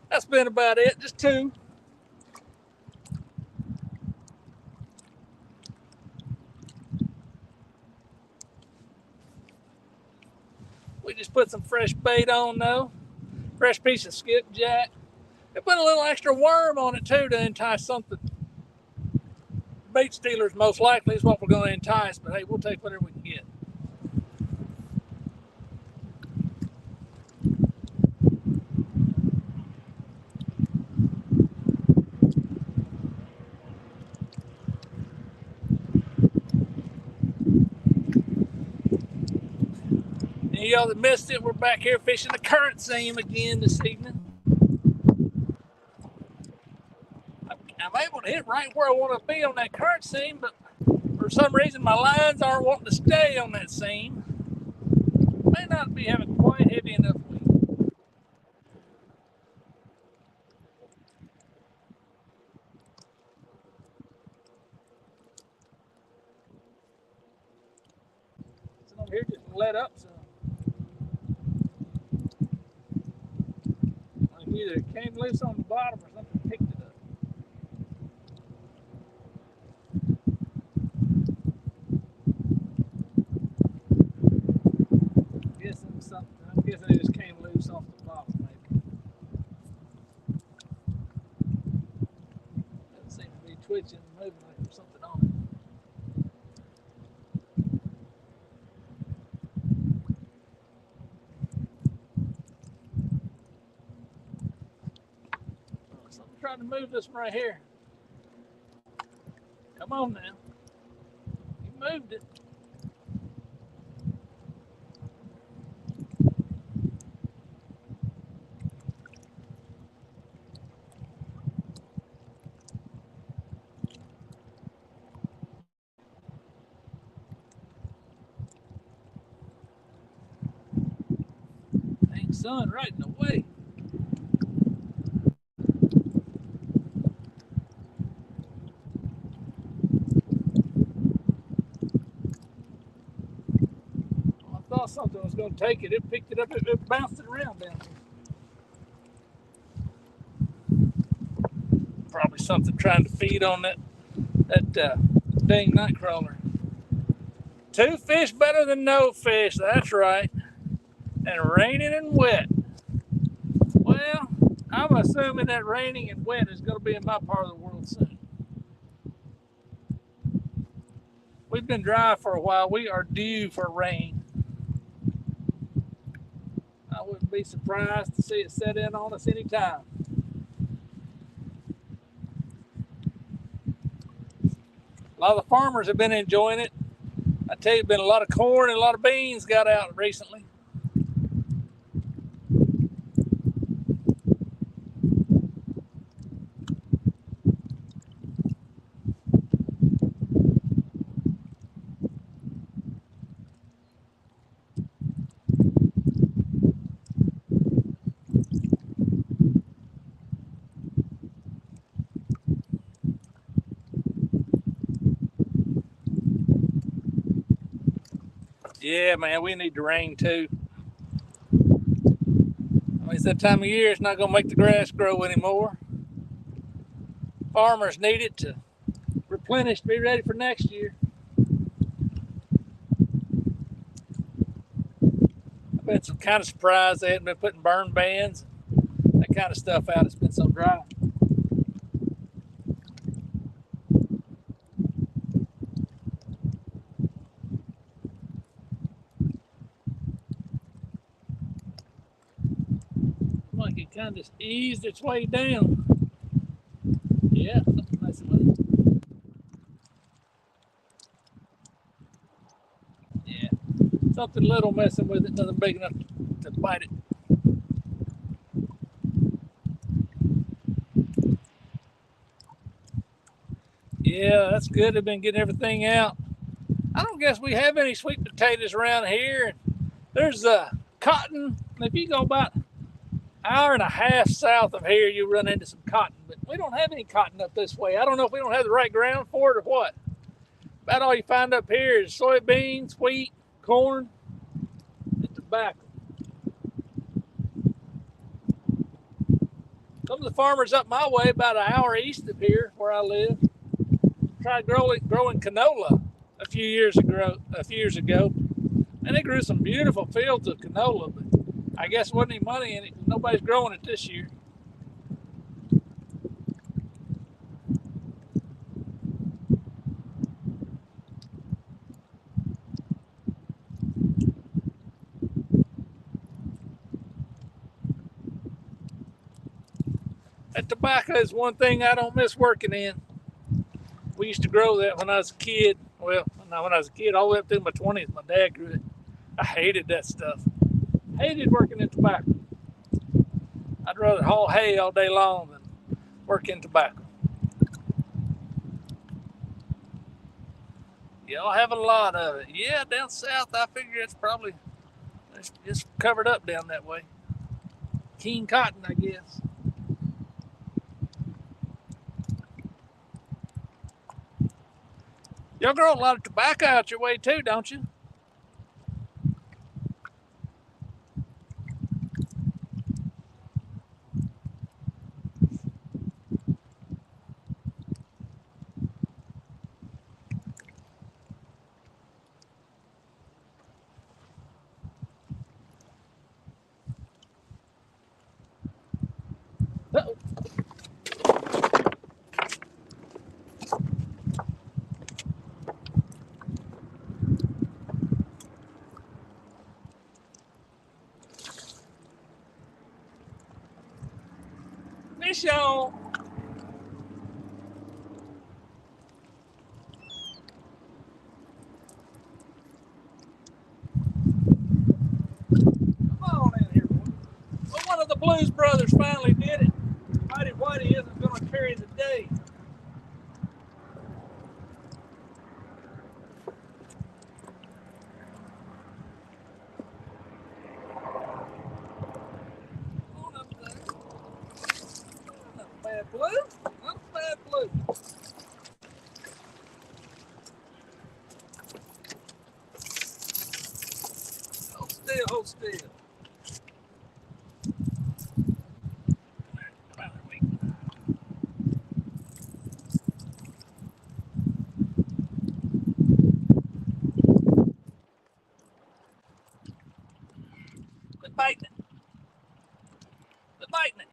That's been about it, just 2. We just put some fresh bait on though. Fresh piece of skipjack. They put a little extra worm on it too to entice something. Bait stealers most likely is what we're going to entice, but hey, we'll take whatever we can get. And y'all that missed it, we're back here fishing the current seam again this evening. I'm able to hit right where I want to be on that current seam, but for some reason my lines aren't wanting to stay on that seam. May not be having quite heavy enough weight. Sitting over here just let up some. Like either it came loose on the bottom or something picked it up. I'm guessing it just came loose off the bottom, maybe. Doesn't seem to be twitching and moving like there's something on it. trying to move this one right here. Come on now. You moved it. Dang sun right in the way. I thought something was going to take it. It picked it up. It bounced it around down here. Probably something trying to feed on that dang nightcrawler. 2 fish better than no fish. That's right. And raining and wet. Well, I'm assuming that raining and wet is going to be in my part of the world soon. We've been dry for a while. We are due for rain. I wouldn't be surprised to see it set in on us anytime. A lot of the farmers have been enjoying it. I tell you, been a lot of corn and a lot of beans got out recently. Yeah, man, we need the rain too. I mean, it's that time of year, it's not going to make the grass grow anymore. Farmers need it to replenish, be ready for next year. I've been some kind of surprised they hadn't been putting burn bans, that kind of stuff out. It's been so dry. Like it kind of just eased its way down. Yeah, something messing with it. Yeah, something little messing with it, nothing big enough to bite it. Yeah, that's good. They've been getting everything out. I don't guess we have any sweet potatoes around here. There's cotton. If you go about an hour and a half south of here, you run into some cotton. But we don't have any cotton up this way. I don't know if we don't have the right ground for it or what. About all you find up here is soybeans, wheat, corn, and tobacco. Some of the farmers up my way, about an hour east of here, where I live, tried growing canola a few years ago, and they grew some beautiful fields of canola. But I guess there wasn't any money in it because nobody's growing it this year. That tobacco is one thing I don't miss working in. We used to grow that when I was a kid. Well, not when I was a kid, all the way up through my 20s. My dad grew it. I hated that stuff. Hated working in tobacco. I'd rather haul hay all day long than work in tobacco. Y'all have a lot of it. Yeah, down south, I figure it's just covered up down that way. Keen cotton, I guess. Y'all grow a lot of tobacco out your way too, don't you? Uh-oh. Fish on. Blues Brothers finally did it. Mighty Whitey isn't going to carry the day. On up there. Not a bad blue. Not a bad blue. Hold still, hold still. Quit biting it. Quit biting it.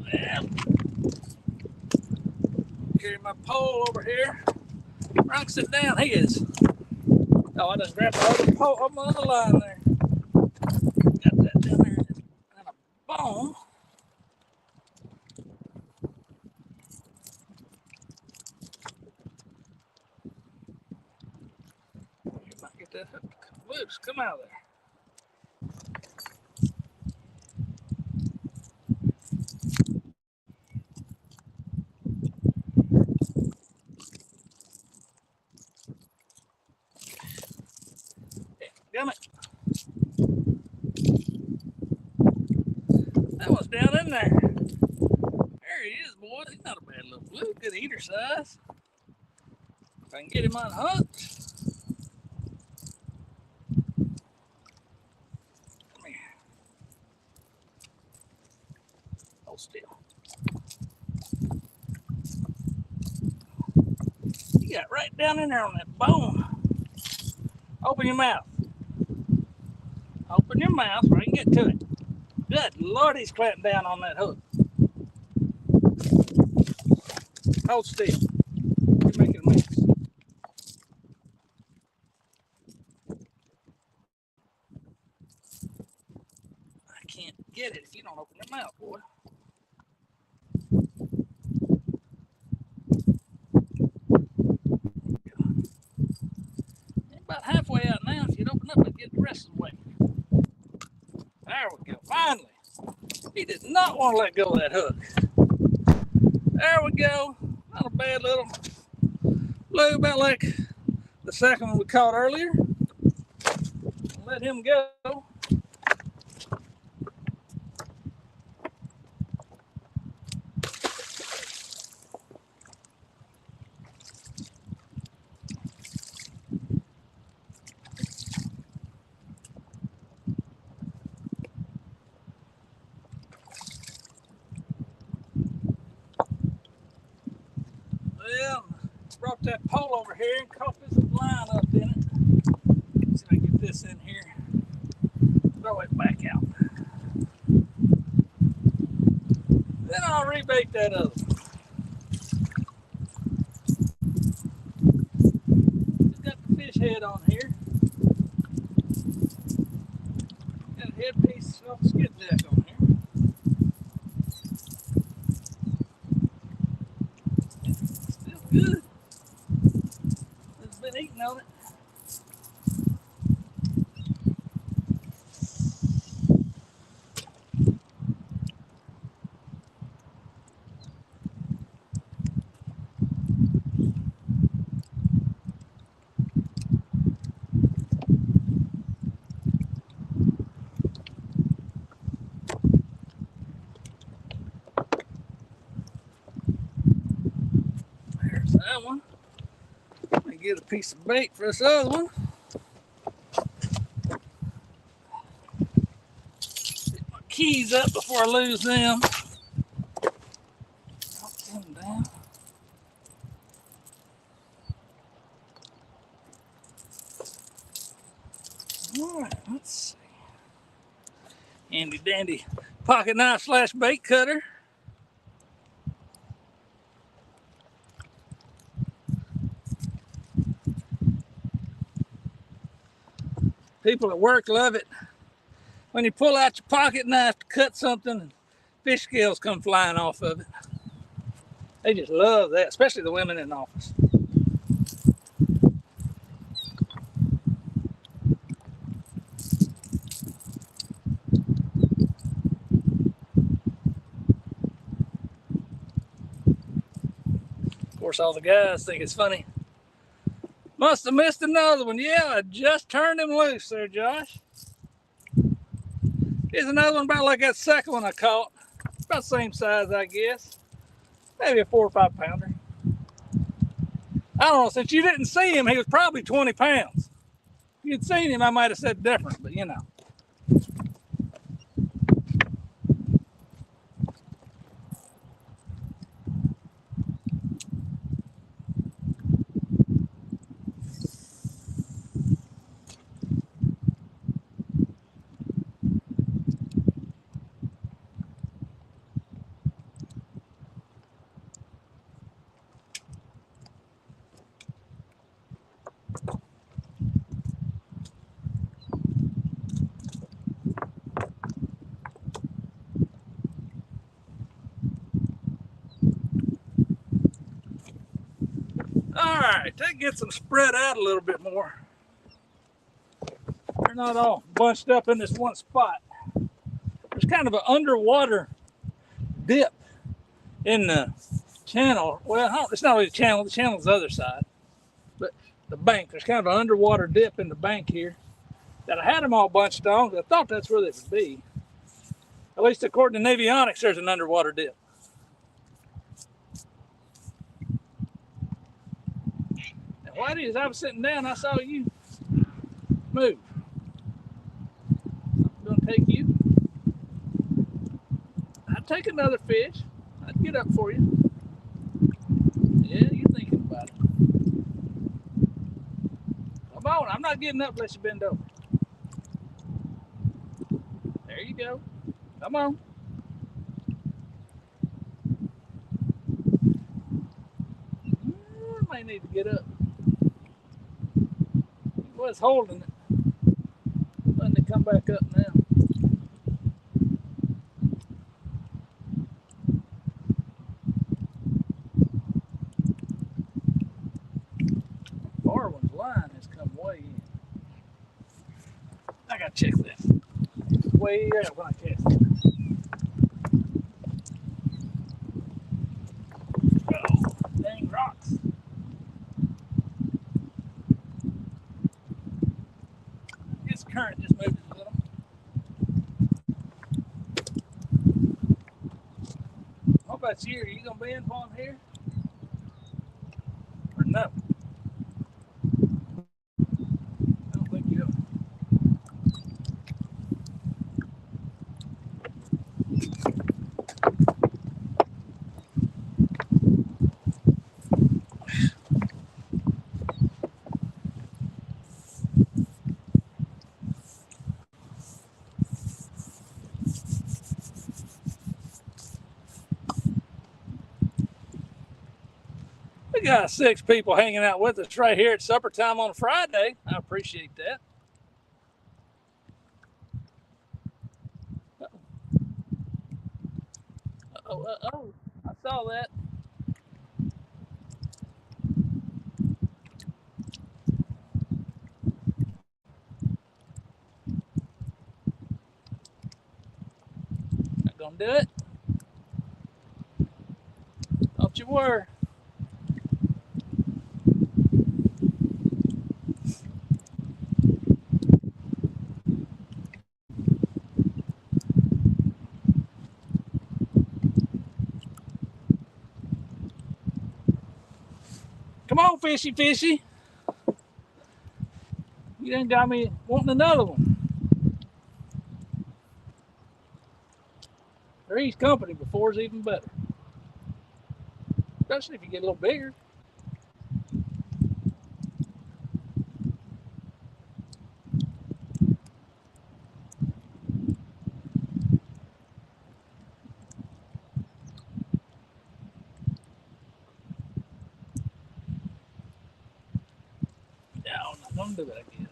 Well, carry my pole over here. Runk, sit down. He is. Oh, I done grabbed the other pole on my other line there. Got that down there and a bone. You might get that hook to come loose. Come out of there. Damn it. That was down in there. There he is, boy. He's not a bad little blue. Good eater size. If I can get him unhooked. Come here. Hold still. You got right down in there on that bone. Open your mouth. Open your mouth where I can get to it. Good Lord, he's clamping down on that hook. Hold still. You're making a mess. I can't get it if you don't open your mouth, boy. About halfway out now. If you'd open up and get the rest of the way. There we go. Finally. He did not want to let go of that hook. There we go. Not a bad little blue, about like the second one we caught earlier. Let him go. Well, brought that pole over here and caught this line up in it. Let's see if I can get this in here. Throw it back out. Then I'll rebait that other one. Just got the fish head on here. Got a headpiece off the skipjack on here. Still good. It's been eating on it. There's that one. Let me get a piece of bait for this other one. Get my keys up before I lose them. Drop them down. All right, let's see. Handy dandy pocket knife slash bait cutter. People at work love it. When you pull out your pocket knife to cut something, and fish scales come flying off of it. They just love that, especially the women in the office. course, all the guys think it's funny. Must have missed another one. Yeah, I just turned him loose there, Josh. Here's another one about like that second one I caught. About the same size, I guess. Maybe a 4 or 5 pounder. I don't know, since you didn't see him, he was probably 20 pounds. If you'd seen him, I might have said different, but you know. All right, that gets them spread out a little bit more. They're not all bunched up in this one spot. There's kind of an underwater dip in the channel. Well, it's not really the channel's the other side, but the bank. There's kind of an underwater dip in the bank here that I had them all bunched on because I thought that's where they would be. At least according to Navionics, there's an underwater dip. And Whitey, as I was sitting down, I saw you move. I'm gonna take you. I'd take another fish. I'd get up for you. Yeah, you're thinking about it. Come on, I'm not getting up unless you bend over. There you go. Come on. I might need to get up. He was holding it. Letting it come back up now. Far one's line has come way in. I gotta check this. It's way out when I cast it. Oh, dang rocks. This current just moved it a little. How about you? Are you gonna be in on here? Or no? I don't think you are. We got 6 people hanging out with us right here at supper time on a Friday. I appreciate that. Oh, I saw that. Not gonna do it. Thought you were. Come on, fishy, fishy. You done got me wanting another one. Three's company before is even better. Especially if you get a little bigger. No, I'm not gonna do that again.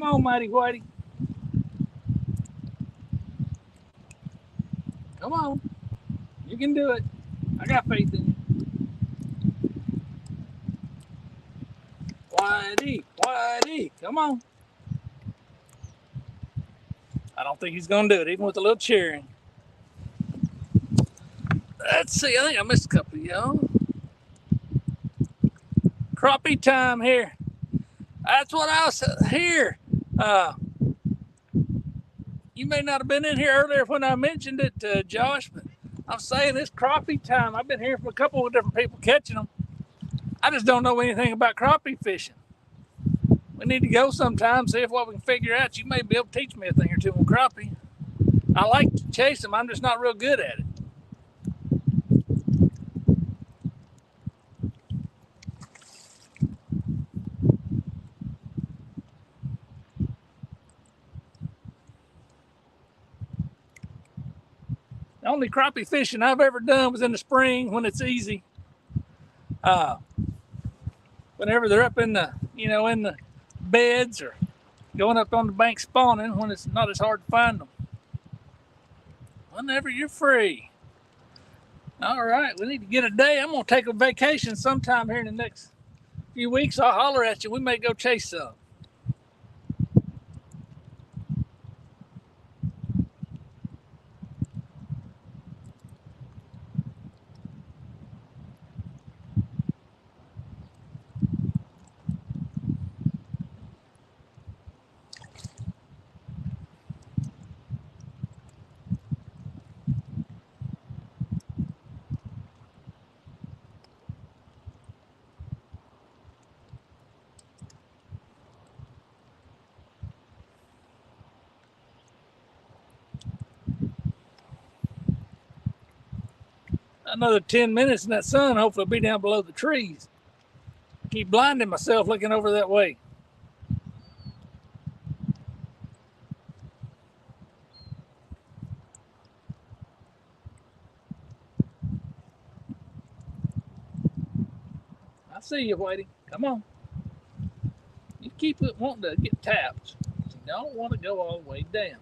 on, Mighty Whitey. Come on. You can do it. I got faith in you. Whitey, Whitey, come on. I don't think he's going to do it, even with a little cheering. Let's see. I think I missed a couple of y'all. Crappie time here. That's what I was here. You may not have been in here earlier when I mentioned it, Josh, but I'm saying it's crappie time. I've been hearing from a couple of different people catching them. I just don't know anything about crappie fishing. We need to go sometime, see if what we can figure out. You may be able to teach me a thing or two on crappie. I like to chase them. I'm just not real good at it. The only crappie fishing I've ever done was in the spring when it's easy. Whenever they're up in the, in the beds or going up on the bank spawning when it's not as hard to find them. Whenever you're free. All right, we need to get a day. I'm going to take a vacation sometime here in the next few weeks. I'll holler at you. We may go chase some. Another 10 minutes in that sun, hopefully I'll be down below the trees. I keep blinding myself looking over that way. I see you, Whitey. Come on. You keep wanting to get tapped. You don't want to go all the way down.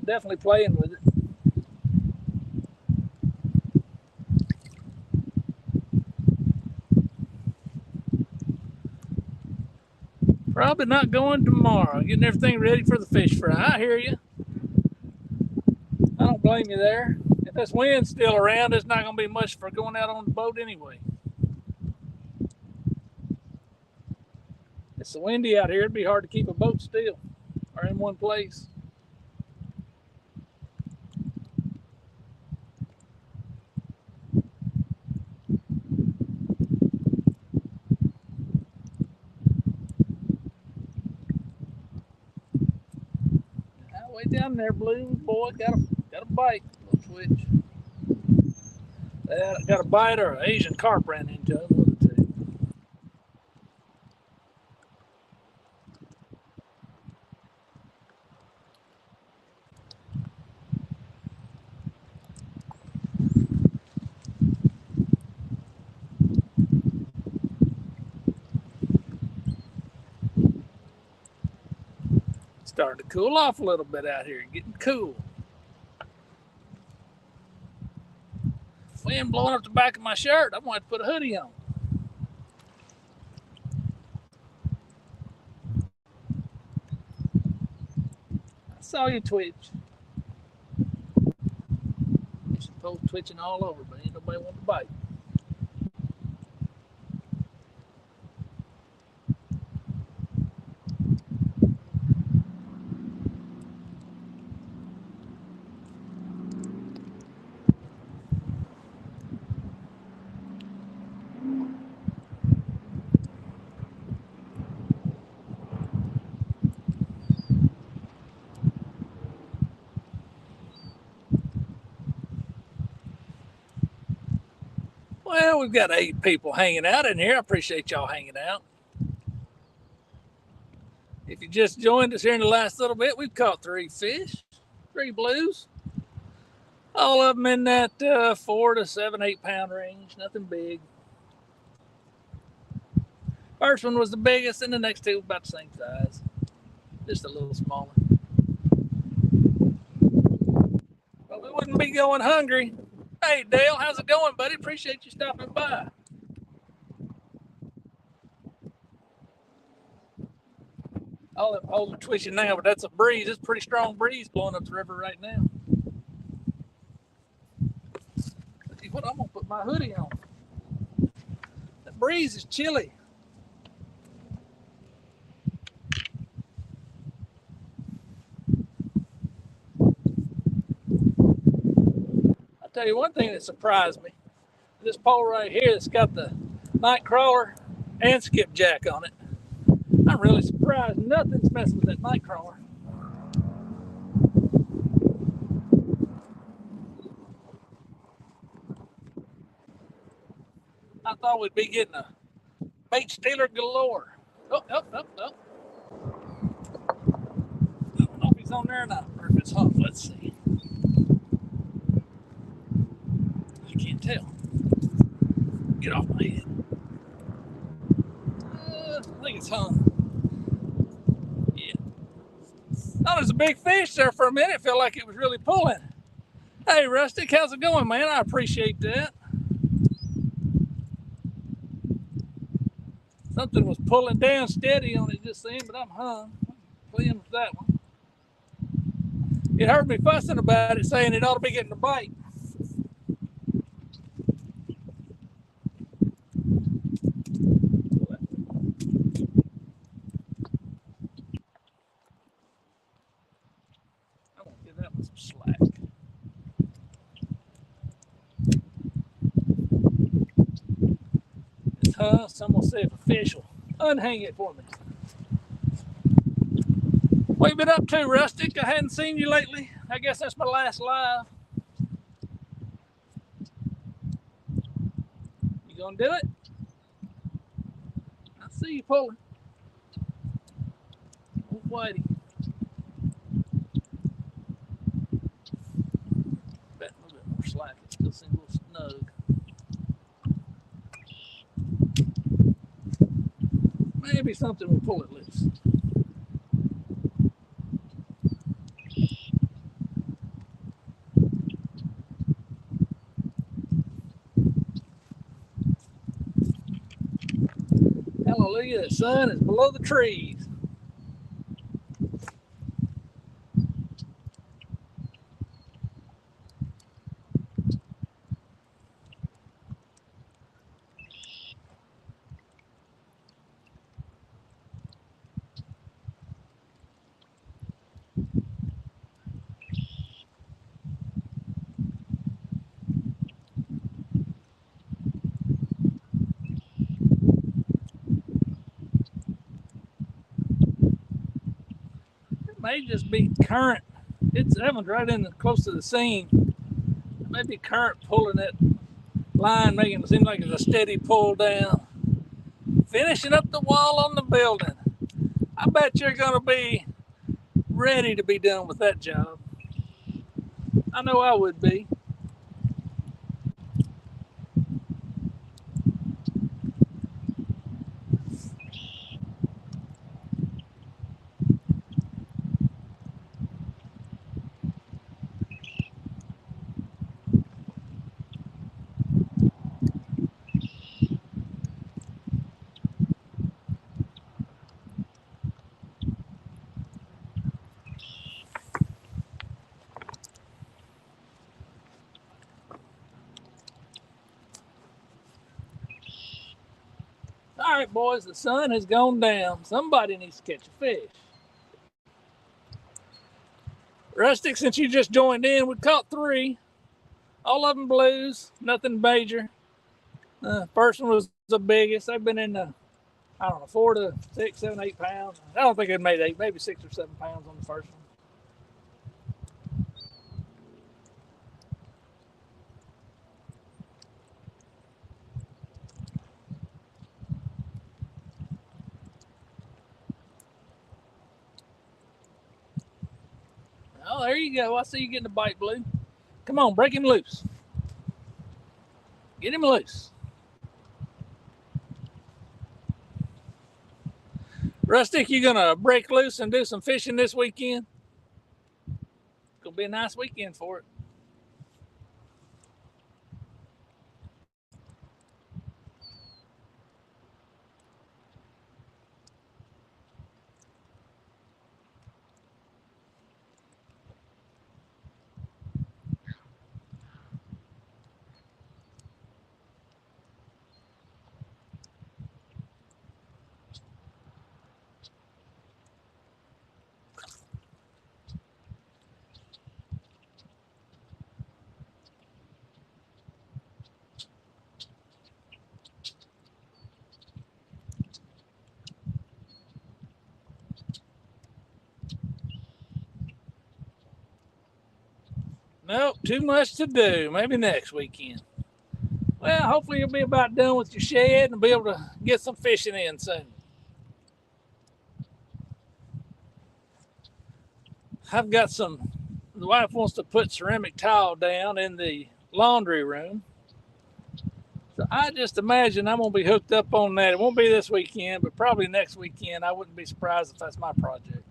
Definitely playing with it. Probably not going tomorrow. Getting everything ready for the fish fry. I hear you. I don't blame you there. If this wind's still around, it's not going to be much for going out on the boat anyway. It's so windy out here, it'd be hard to keep a boat still or in one place. Way down there, Blue boy, got a bite, little twitch. Got a bite or an Asian carp ran into it. One of the two. Starting to cool off a little bit out here, getting cool. Wind blowing up the back of my shirt. I'm going to put a hoodie on. I saw you twitch. You're supposed to twitching all over, but ain't nobody want to bite. Well, we've got 8 people hanging out in here. I appreciate y'all hanging out. If you just joined us here in the last little bit, we've caught 3 fish, 3 blues. All of them in that 4 to 7, 8 pound range. Nothing big. First one was the biggest, and the next 2 were about the same size. Just a little smaller. But we wouldn't be going hungry. Hey, Dale, how's it going, buddy? Appreciate you stopping by. All them poles are twitching now, but that's a breeze. It's a pretty strong breeze blowing up the river right now. What? I'm going to put my hoodie on. The breeze is chilly. I'll tell you one thing that surprised me. This pole right here that's got the night crawler and skipjack on it. I'm really surprised nothing's messing with that night crawler. I thought we'd be getting a bait stealer galore. Oh. I don't know if he's on there or not, or if it's hot. Let's see. I can't tell. Get off my head. I think it's hung. Yeah. Oh, there's a big fish there for a minute. Felt like it was really pulling. Hey, Rustic, how's it going, man? I appreciate that. Something was pulling down steady on it just then, but I'm hung. I'm playing with that one. It heard me fussing about it, saying it ought to be getting a bite. I'm going to give that one some slack. It's hung, so I'm going to see if a fish will unhang it for me. What you been up to, Rustic? I hadn't seen you lately. I guess that's my last live. You gonna do it? I see you pulling. Oh, Whitey. Bet a little bit more slack. It still seems a little snug. Maybe something will pull it loose. Hallelujah, the sun is below the trees. May just be current. That one's right in the close to the seam. It may be current pulling that line, making it seem like it's a steady pull down. Finishing up the wall on the building. I bet you're gonna be ready to be done with that job. I know I would be. All right, boys, the sun has gone down. Somebody needs to catch a fish. Rustic, since you just joined in, we caught 3. All of them blues, nothing major. First one was the biggest. They've been in the, 4 to 6, 7, 8 pounds. I don't think it made 8, maybe 6 or 7 pounds on the first one. you go. I see you getting the bite, Blue. Come on, break him loose. Get him loose. Rustic, you gonna break loose and do some fishing this weekend? It's gonna be a nice weekend for it. Nope, too much to do. Maybe next weekend. Well, hopefully you'll be about done with your shed and be able to get some fishing in soon. I've got some, the wife wants to put ceramic tile down in the laundry room. So I just imagine I'm going to be hooked up on that. It won't be this weekend, but probably next weekend. I wouldn't be surprised if that's my project.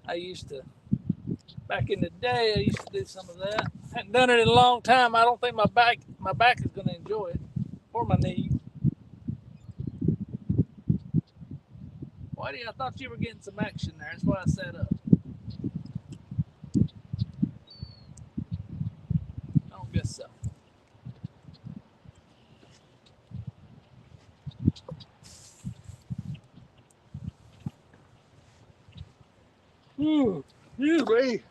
I used to, back in the day, I used to do some of that. Hadn't done it in a long time. I don't think my back is going to enjoy it, or my knees. Whitey, I thought you were getting some action there. That's why I set up. I don't guess so. Excuse me.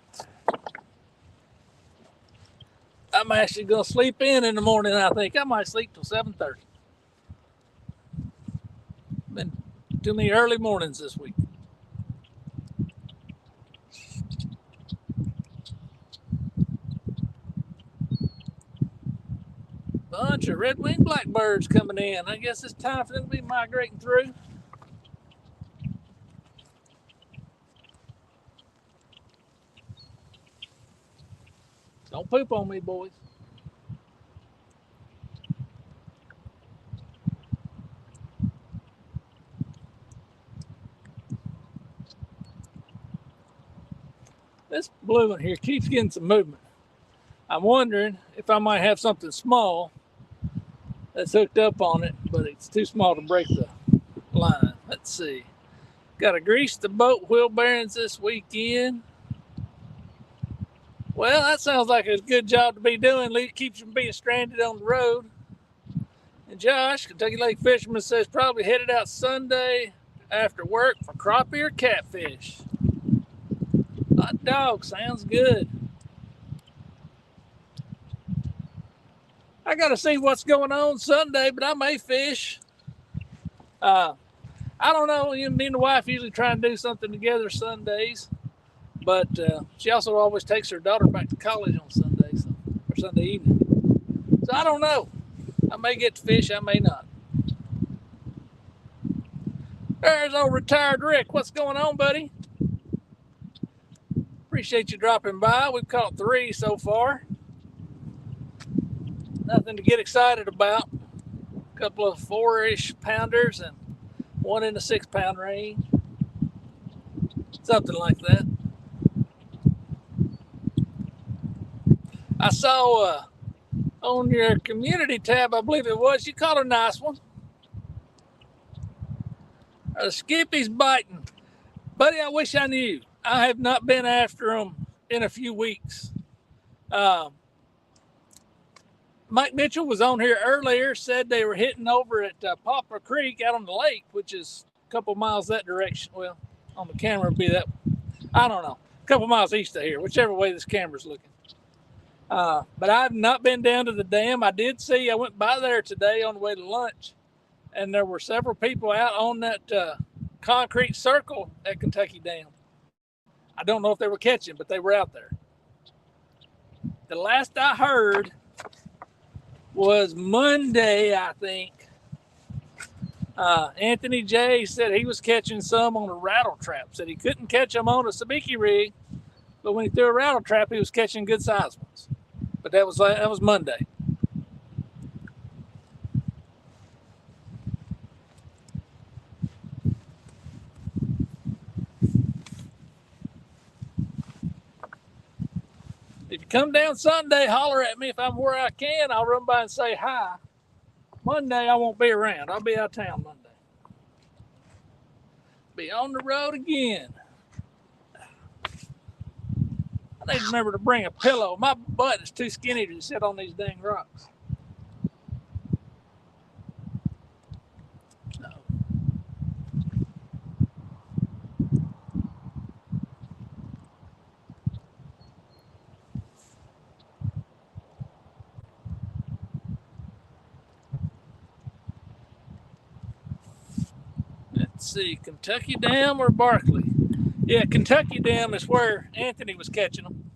I'm actually going to sleep in the morning, I think. I might sleep till 7:30. Been too many early mornings this week. Bunch of red-winged blackbirds coming in. I guess it's time for them to be migrating through. Don't poop on me, boys. This blue one here keeps getting some movement. I'm wondering if I might have something small that's hooked up on it, but it's too small to break the line. Let's see. Got to grease the boat wheel bearings this weekend. Well, that sounds like a good job to be doing. Keeps you from being stranded on the road. And Josh, Kentucky Lake Fisherman, says probably headed out Sunday after work for crappie or catfish. Hot dog, sounds good. I got to see what's going on Sunday, but I may fish. I don't know. Me and the wife usually try and do something together Sundays. But she also always takes her daughter back to college on Sunday, or Sunday evening. So I don't know. I may get to fish, I may not. There's old retired Rick. What's going on, buddy? Appreciate you dropping by. We've caught 3 so far. Nothing to get excited about. A couple of 4-ish pounders and one in the 6-pound range. Something like that. I saw on your community tab, I believe it was, you caught a nice one. Skippy's biting. Buddy, I wish I knew. I have not been after them in a few weeks. Mike Mitchell was on here earlier, said they were hitting over at Poplar Creek out on the lake, which is a couple miles that direction. Well, on the camera would be that, I don't know, a couple miles east of here, whichever way this camera's looking. But I've not been down to the dam. I went by there today on the way to lunch, and there were several people out on that concrete circle at Kentucky Dam. I don't know if they were catching, but they were out there. The last I heard was Monday, I think. Anthony J said he was catching some on a rattle trap. Said he couldn't catch them on a sabiki rig, but when he threw a rattle trap, he was catching good sized ones. But that was Monday. If you come down Sunday, holler at me if I'm where I can. I'll run by and say hi. Monday, I won't be around. I'll be out of town Monday. Be on the road again. I need to remember to bring a pillow. My butt is too skinny to sit on these dang rocks. Let's see, Kentucky Dam or Barkley? Yeah, Kentucky Dam is where Anthony was catching them.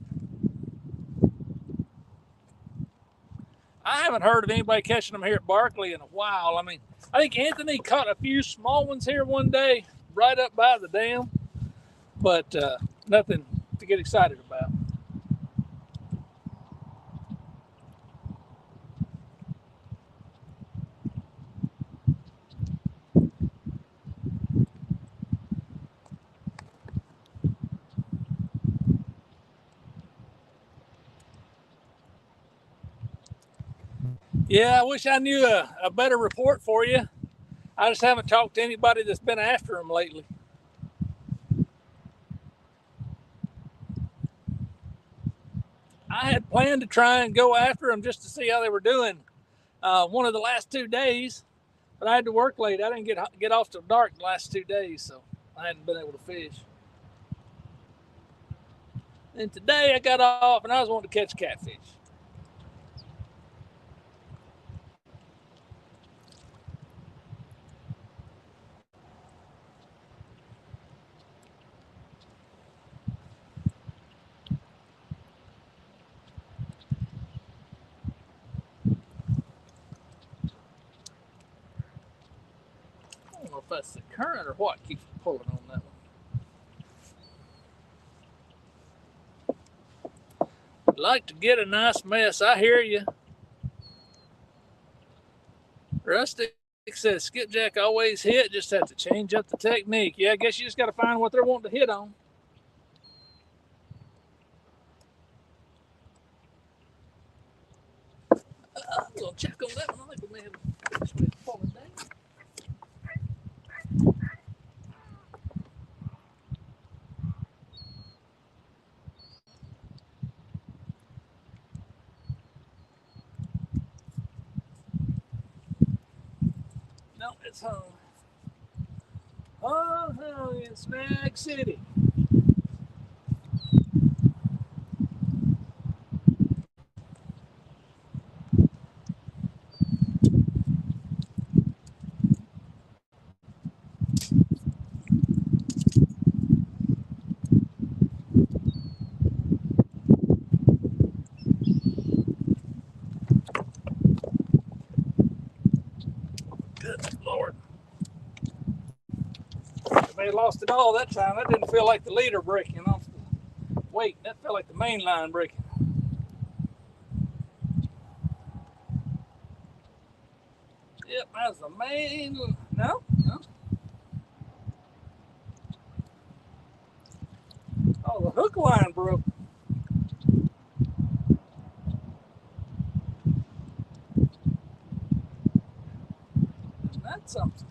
I haven't heard of anybody catching them here at Barkley in a while. I mean, I think Anthony caught a few small ones here one day right up by the dam, but nothing to get excited about. Yeah, I wish I knew a better report for you. I just haven't talked to anybody that's been after them lately. I had planned to try and go after them just to see how they were doing one of the last 2 days, but I had to work late. I didn't get off till dark the last 2 days, so I hadn't been able to fish. And today I got off and I was wanting to catch catfish. I don't know if that's the current or what keeps pulling on that one. I'd like to get a nice mess. I hear you. Rustic says skipjack always hit, just have to change up the technique. Yeah, I guess you just got to find what they're wanting to hit on. I'm going to check on that one. I think we may have fallen down. No, it's home. Oh, hell, in Snag City. Good Lord. They lost it all that time. That didn't feel like the leader breaking off the weight. That felt like the main line breaking. Yep, that's the main. No. Oh, the hook line broke. That's something.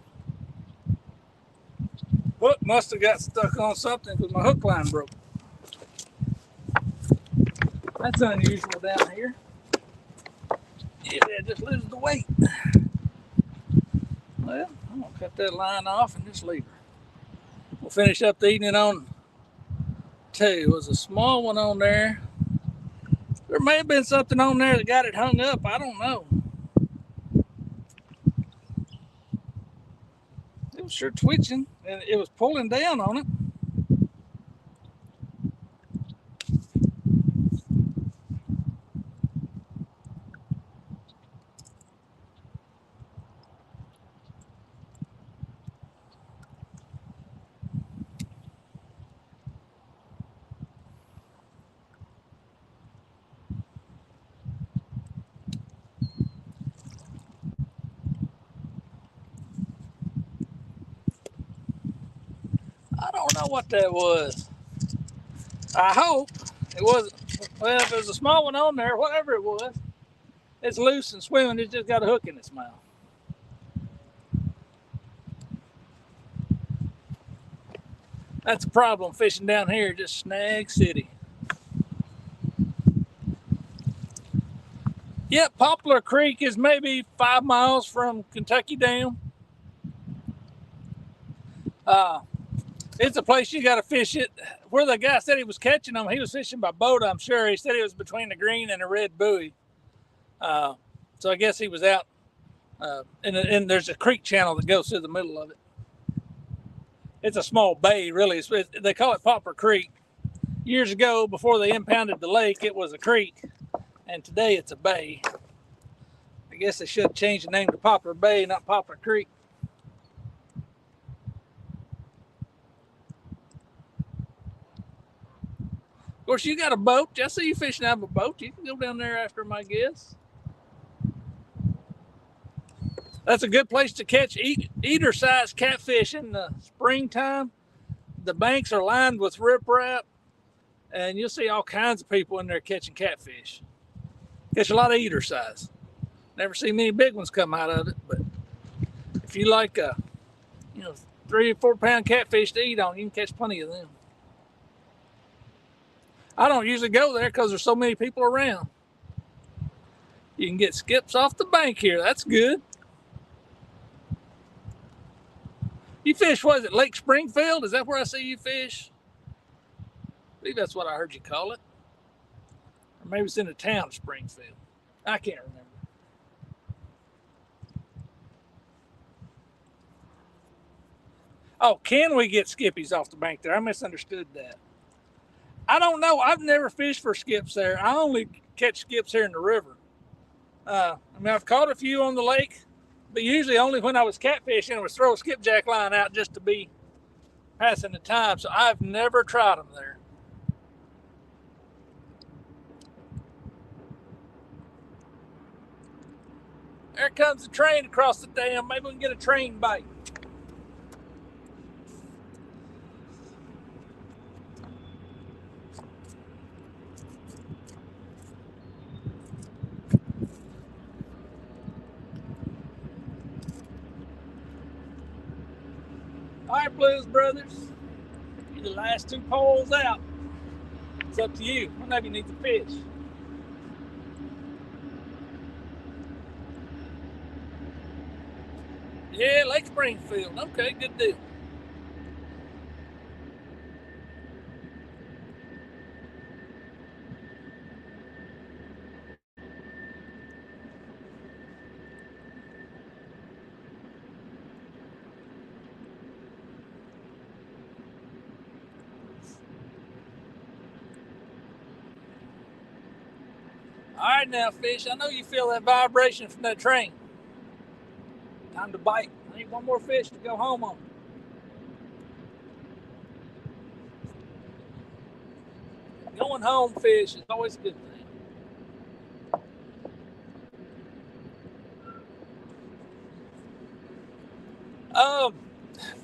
Hook must have got stuck on something because my hook line broke. That's unusual down here. Yeah, it just loses the weight. Well, I'm going to cut that line off and just leave her. We'll finish up the evening on two. There was a small one on there. There may have been something on there that got it hung up. I don't know. It was sure twitching, and it was pulling down on it. know what that was. I hope it wasn't. Well, if there's a small one on there, whatever it was, it's loose and swimming. It's just got a hook in its mouth. That's a problem fishing down here, just Snag City. Yep, Poplar Creek is maybe 5 miles from Kentucky Dam. It's a place you got to fish it. Where the guy said he was catching them, he was fishing by boat, I'm sure. He said he was between the green and the red buoy. So I guess he was out. And there's a creek channel that goes through the middle of it. It's a small bay, really. They call it Poplar Creek. Years ago, before they impounded the lake, it was a creek. And today it's a bay. I guess they should change the name to Poplar Bay, not Poplar Creek. Of course, you got a boat. I see you fishing out of a boat. You can go down there after them, I guess. That's a good place to catch eater-sized catfish in the springtime. The banks are lined with riprap, and you'll see all kinds of people in there catching catfish. Catch a lot of eater size. Never see many big ones come out of it, but if you like 3 or 4 pound catfish to eat on, you can catch plenty of them. I don't usually go there because there's so many people around. You can get skips off the bank here. That's good. You fish, what is it, Lake Springfield? Is that where I see you fish? I believe that's what I heard you call it. Or maybe it's in the town of Springfield. I can't remember. Oh, can we get skippies off the bank there? I misunderstood that. I don't know. I've never fished for skips there. I only catch skips here in the river. I've caught a few on the lake, but usually only when I was catfishing, I would throw a skipjack line out just to be passing the time. So I've never tried them there. There comes the train across the dam. Maybe we can get a train bite. All right, Blues Brothers. You're the last 2 poles out. It's up to you. One of you needs to fish. Yeah, Lake Springfield. Okay, good deal. All right now, fish. I know you feel that vibration from that train. Time to bite. I need one more fish to go home on. Going home fish is always a good thing.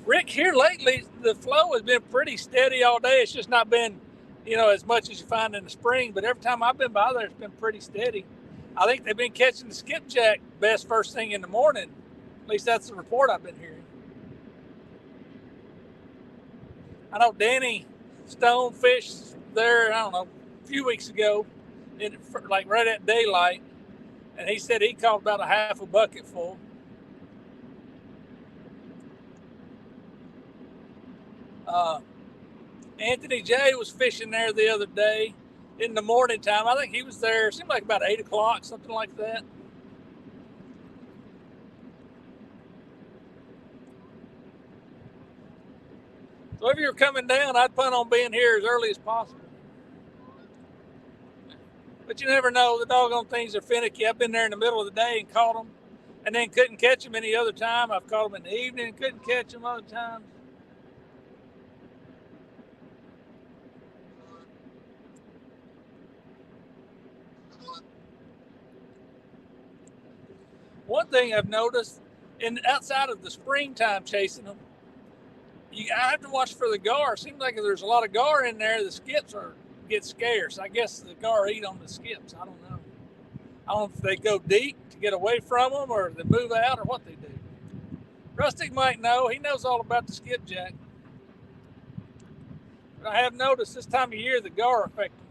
Rick, here lately, the flow has been pretty steady all day. It's just not been, as much as you find in the spring. But every time I've been by there, it's been pretty steady. I think they've been catching the skipjack best first thing in the morning. At least that's the report I've been hearing. I know Danny Stone fished there, I don't know, a few weeks ago, right at daylight. And he said he caught about a half a bucket full. Anthony J was fishing there the other day in the morning time. I think he was there, seemed like about 8 o'clock, something like that. So if you're coming down, I'd plan on being here as early as possible. But you never know. The doggone things are finicky. I've been there in the middle of the day and caught them, and then couldn't catch them any other time. I've caught them in the evening and couldn't catch them other times. One thing I've noticed, outside of the springtime chasing them, I have to watch for the gar. Seems like if there's a lot of gar in there, the skips get scarce. I guess the gar eat on the skips. I don't know. I don't know if they go deep to get away from them or they move out or what they do. Rustic might know. He knows all about the skipjack. But I have noticed this time of year the gar affect them.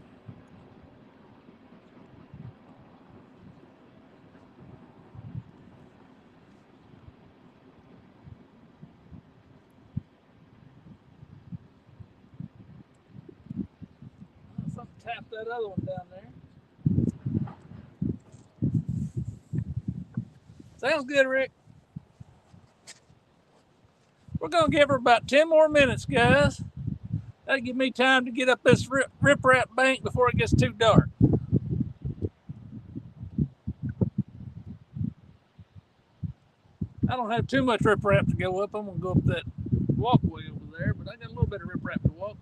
Something tapped that other one down there. Sounds good, Rick. We're going to give her about 10 more minutes, guys. That'll give me time to get up this riprap bank before it gets too dark. I don't have too much riprap to go up. I'm going to go up that walkway over there, but I got a little bit of riprap to walk.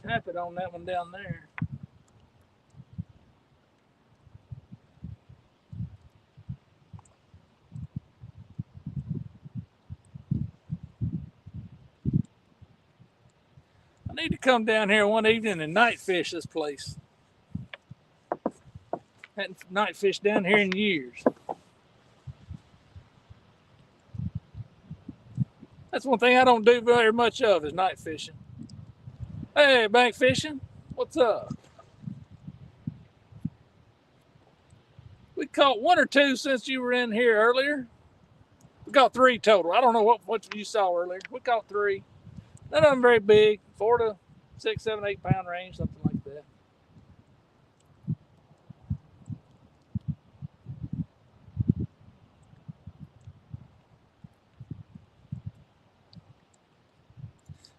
Tap it on that one down there. I need to come down here one evening and night fish this place. Hadn't night fished down here in years. That's one thing I don't do very much of is night fishing. Hey, bank fishing, what's up? We caught one or two since you were in here earlier. We caught 3 total. I don't know what you saw earlier. We caught 3. None of them very big, 4 to 6, 7, 8 pound range, something like that.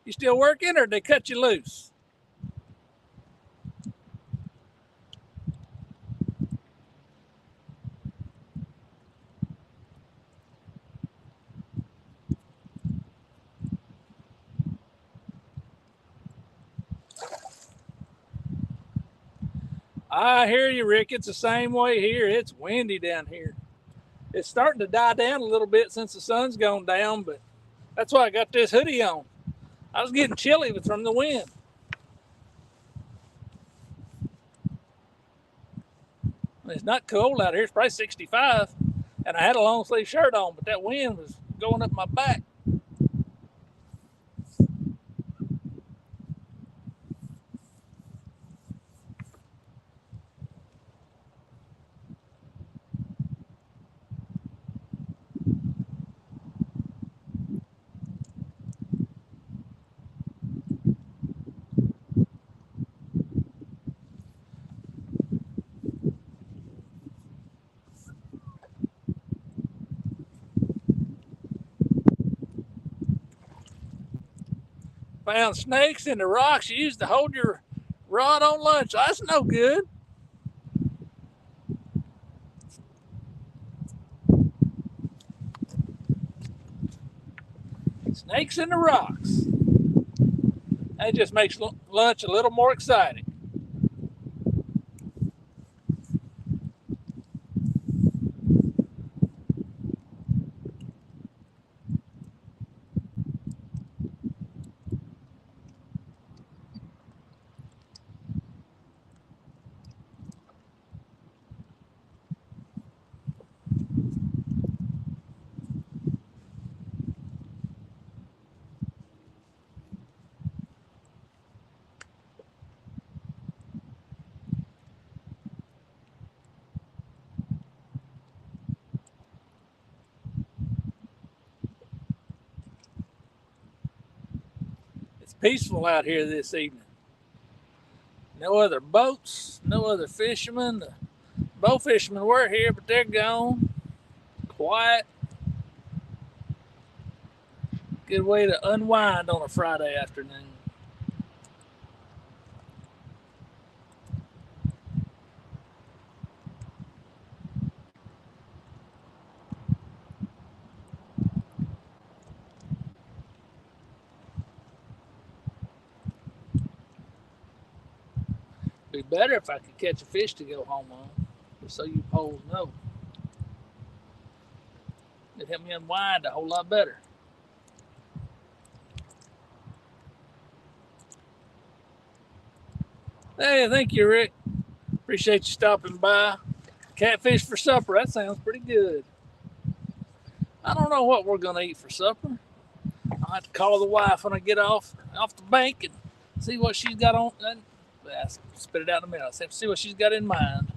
You still working or did they cut you loose? I hear you, Rick. It's the same way here. It's windy down here. It's starting to die down a little bit since the sun's gone down, but that's why I got this hoodie on. I was getting chilly from the wind. It's not cold out here. It's probably 65. And I had a long sleeve shirt on, but that wind was going up my back. Found snakes in the rocks you used to hold your rod on lunch. That's no good. Snakes in the rocks. That just makes lunch a little more exciting. peaceful out here this evening. No other boats, no other fishermen. The bow fishermen were here, but they're gone. Quiet. Good way to unwind on a Friday afternoon. Be better if I could catch a fish to go home on, just so you poles know. It'd help me unwind a whole lot better. Hey, thank you, Rick. Appreciate you stopping by. Catfish for supper. That sounds pretty good. I don't know what we're going to eat for supper. I'll have to call the wife when I get off the bank and see what she's got on. I'll spit it out in a minute. I'll see what she's got in mind.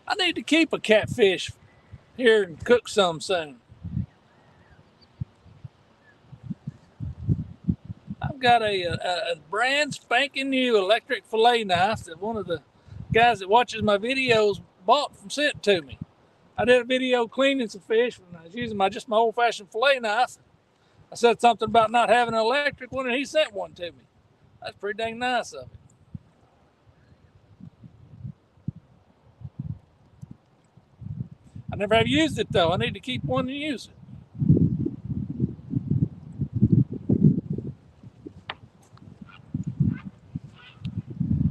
I need to keep a catfish here and cook some soon. I've got a brand spanking new electric fillet knife that one of the guys that watches my videos sent to me. I did a video cleaning some fish when I was using my old-fashioned fillet knife. I said something about not having an electric one, and he sent one to me. That's pretty dang nice of him. I never have used it, though. I need to keep one and use it.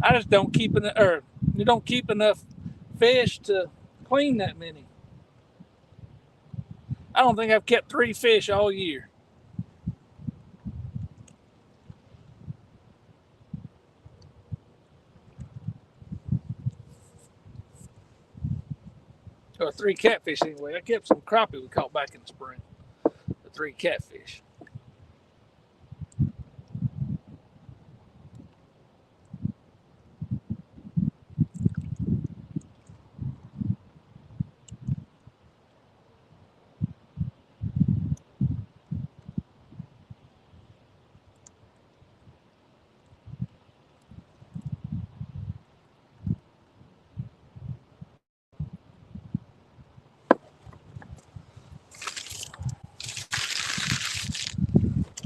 I just don't keep you don't keep enough fish to clean that many. I don't think I've kept 3 fish all year. Or 3 catfish anyway. I kept some crappie we caught back in the spring. The 3 catfish.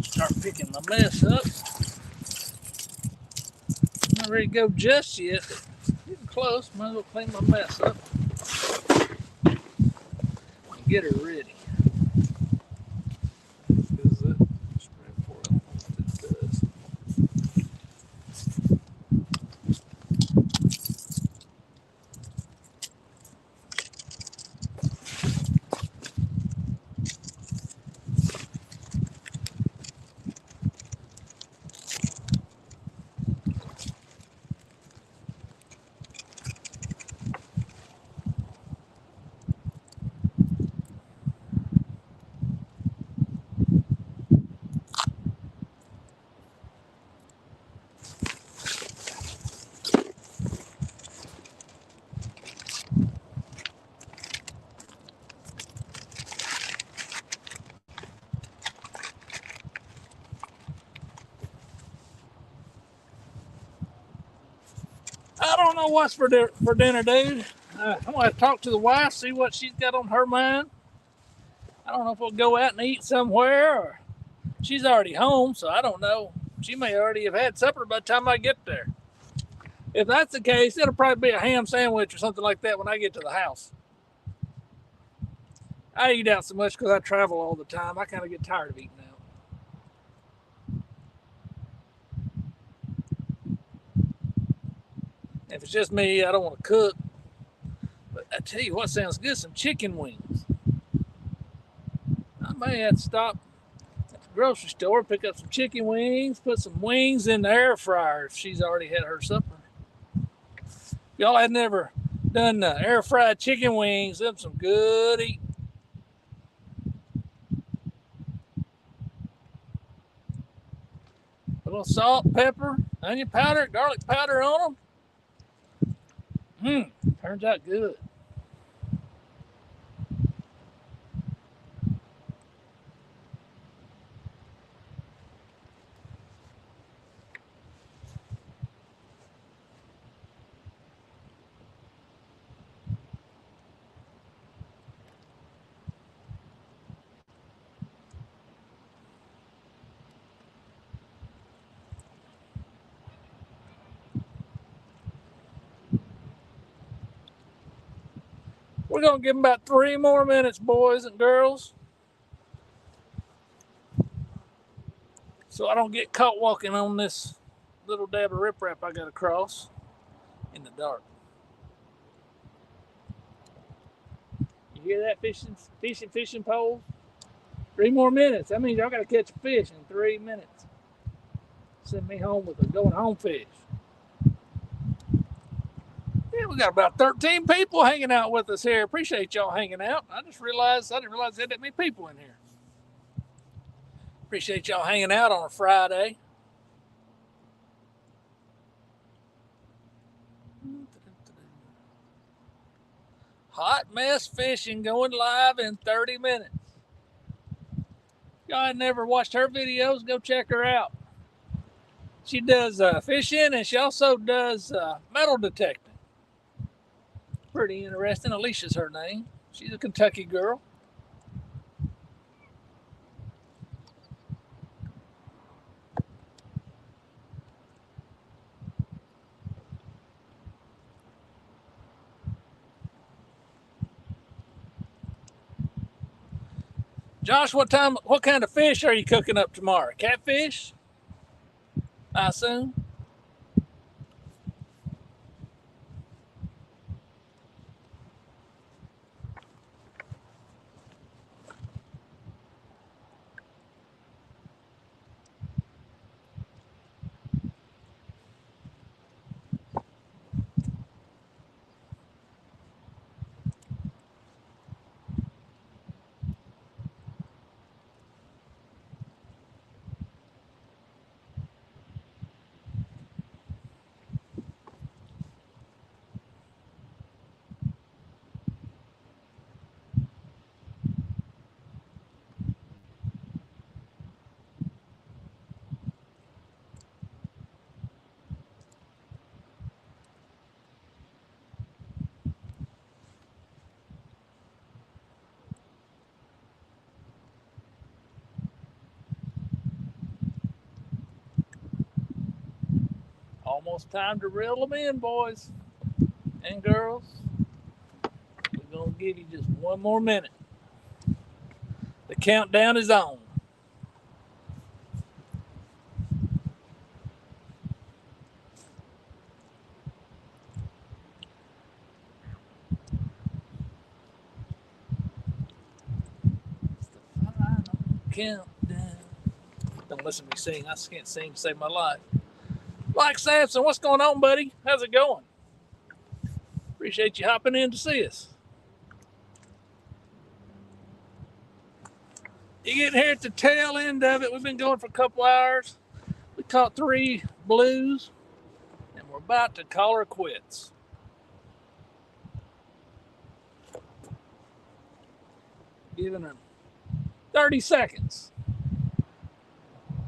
Start picking my mess up. I'm not ready to go just yet. Getting close. Might as well clean my mess up. Get her ready. I don't know what's for dinner, dude. I'm going to talk to the wife, see what she's got on her mind. I don't know if we'll go out and eat somewhere, or she's already home, so I don't know. She may already have had supper by the time I get there. If that's the case, it'll probably be a ham sandwich or something like that when I get to the house. I eat out so much because I travel all the time. I kind of get tired of eating out. If it's just me, I don't want to cook. But I tell you what sounds good, some chicken wings. I may have to stop at the grocery store, pick up some chicken wings, put some wings in the air fryer if she's already had her supper. If y'all had never done air fried chicken wings, them some good eating. A little salt, pepper, onion powder, garlic powder on them. Turns out good. We're going to give them about 3 more minutes, boys and girls. So I don't get caught walking on this little dab of riprap I got to cross in the dark. You hear that fishing pole? 3 more minutes. That means y'all got to catch a fish in 3 minutes. Send me home with a going home fish. Yeah, we got about 13 people hanging out with us here. Appreciate y'all hanging out. I didn't realize there had that many people in here. Appreciate y'all hanging out on a Friday. Hot Mess Fishing going live in 30 minutes. Y'all had never watched her videos, go check her out. She does fishing and she also does metal detecting. Pretty interesting. Alicia's her name. She's a Kentucky girl. Josh, what kind of fish are you cooking up tomorrow? Catfish? I assume. Almost time to reel them in, boys and girls. We're going to give you just 1 more minute. The countdown is on. It's the final countdown. Don't listen to me sing. I can't sing to save my life. Mike Sampson, what's going on, buddy? How's it going? Appreciate you hopping in to see us. You getting here at the tail end of it. We've been going for a couple hours. We caught 3 blues, and we're about to call her quits. Giving her 30 seconds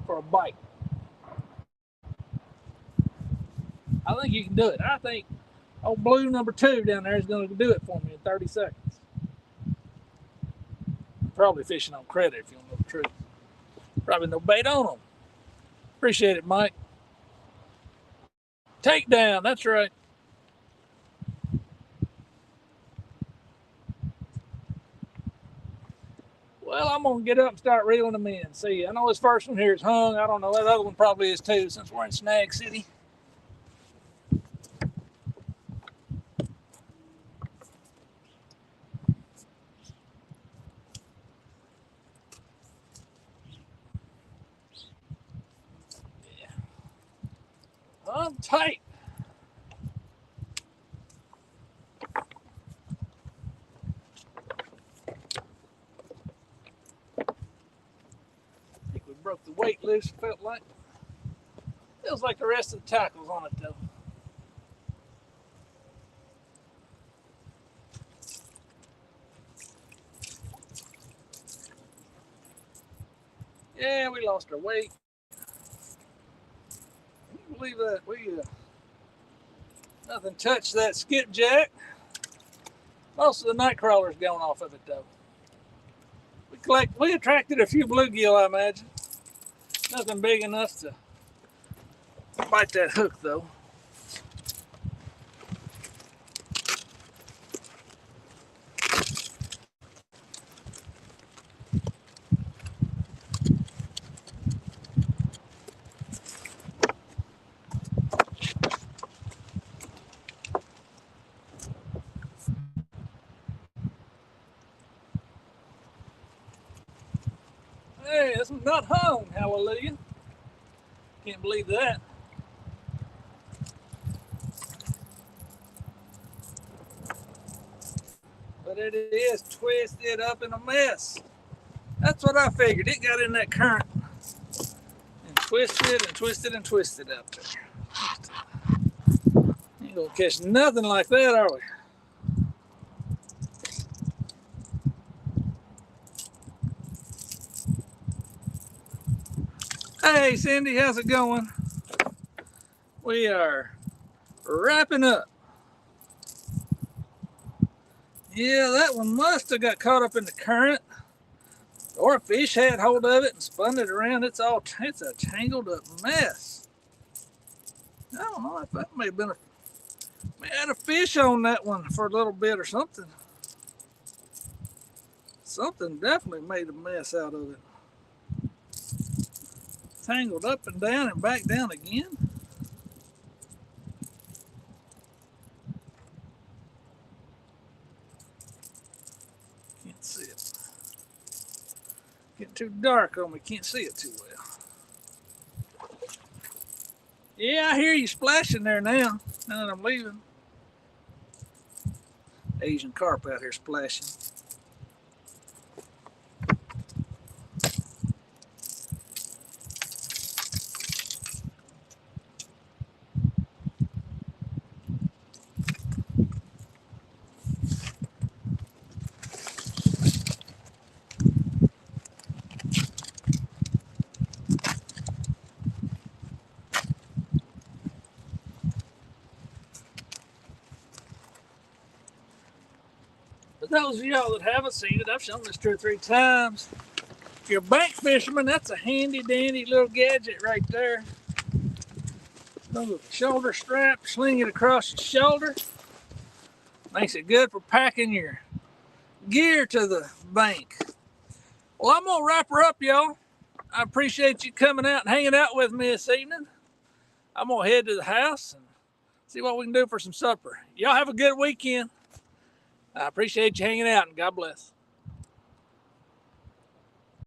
for a bite. I think you can do it. I think old blue number 2 down there is going to do it for me in 30 seconds. I'm probably fishing on credit if you don't know the truth. Probably no bait on them. Appreciate it, Mike. Takedown, that's right. Well, I'm going to get up and start reeling them in. See, I know this first one here is hung. I don't know. That other one probably is too, since we're in Snag City. Yeah. I'm tight. Broke the weight loose, feels like the rest of the tackle's on it though. Yeah, we lost our weight. Can you believe that? Nothing touched that skipjack. Most of the night crawler's gone off of it though. We attracted a few bluegill, I imagine. Nothing big enough to bite that hook though. not hung. Hallelujah. Can't believe that. But it is twisted up in a mess. That's what I figured. It got in that current and twisted and twisted and twisted out there. Ain't gonna catch nothing like that, are we? Hey Cindy, how's it going? We are wrapping up. Yeah, that one must have got caught up in the current, or a fish had hold of it and spun it around. It's a tangled up mess. I don't know if that may have been may had a fish on that one for a little bit or something. Something definitely made a mess out of it. Tangled up and down and back down again. Can't see it. Getting too dark on me, can't see it too well. Yeah, I hear you splashing there now that I'm leaving. Asian carp out here splashing. For those of y'all that haven't seen it, I've shown this 2 or 3 times. If you're a bank fisherman, that's a handy dandy little gadget right there. Comes with a shoulder strap, sling it across your shoulder. Makes it good for packing your gear to the bank. Well, I'm gonna wrap her up, y'all. I appreciate you coming out and hanging out with me this evening. I'm gonna head to the house and see what we can do for some supper. Y'all have a good weekend. I appreciate you hanging out, and God bless.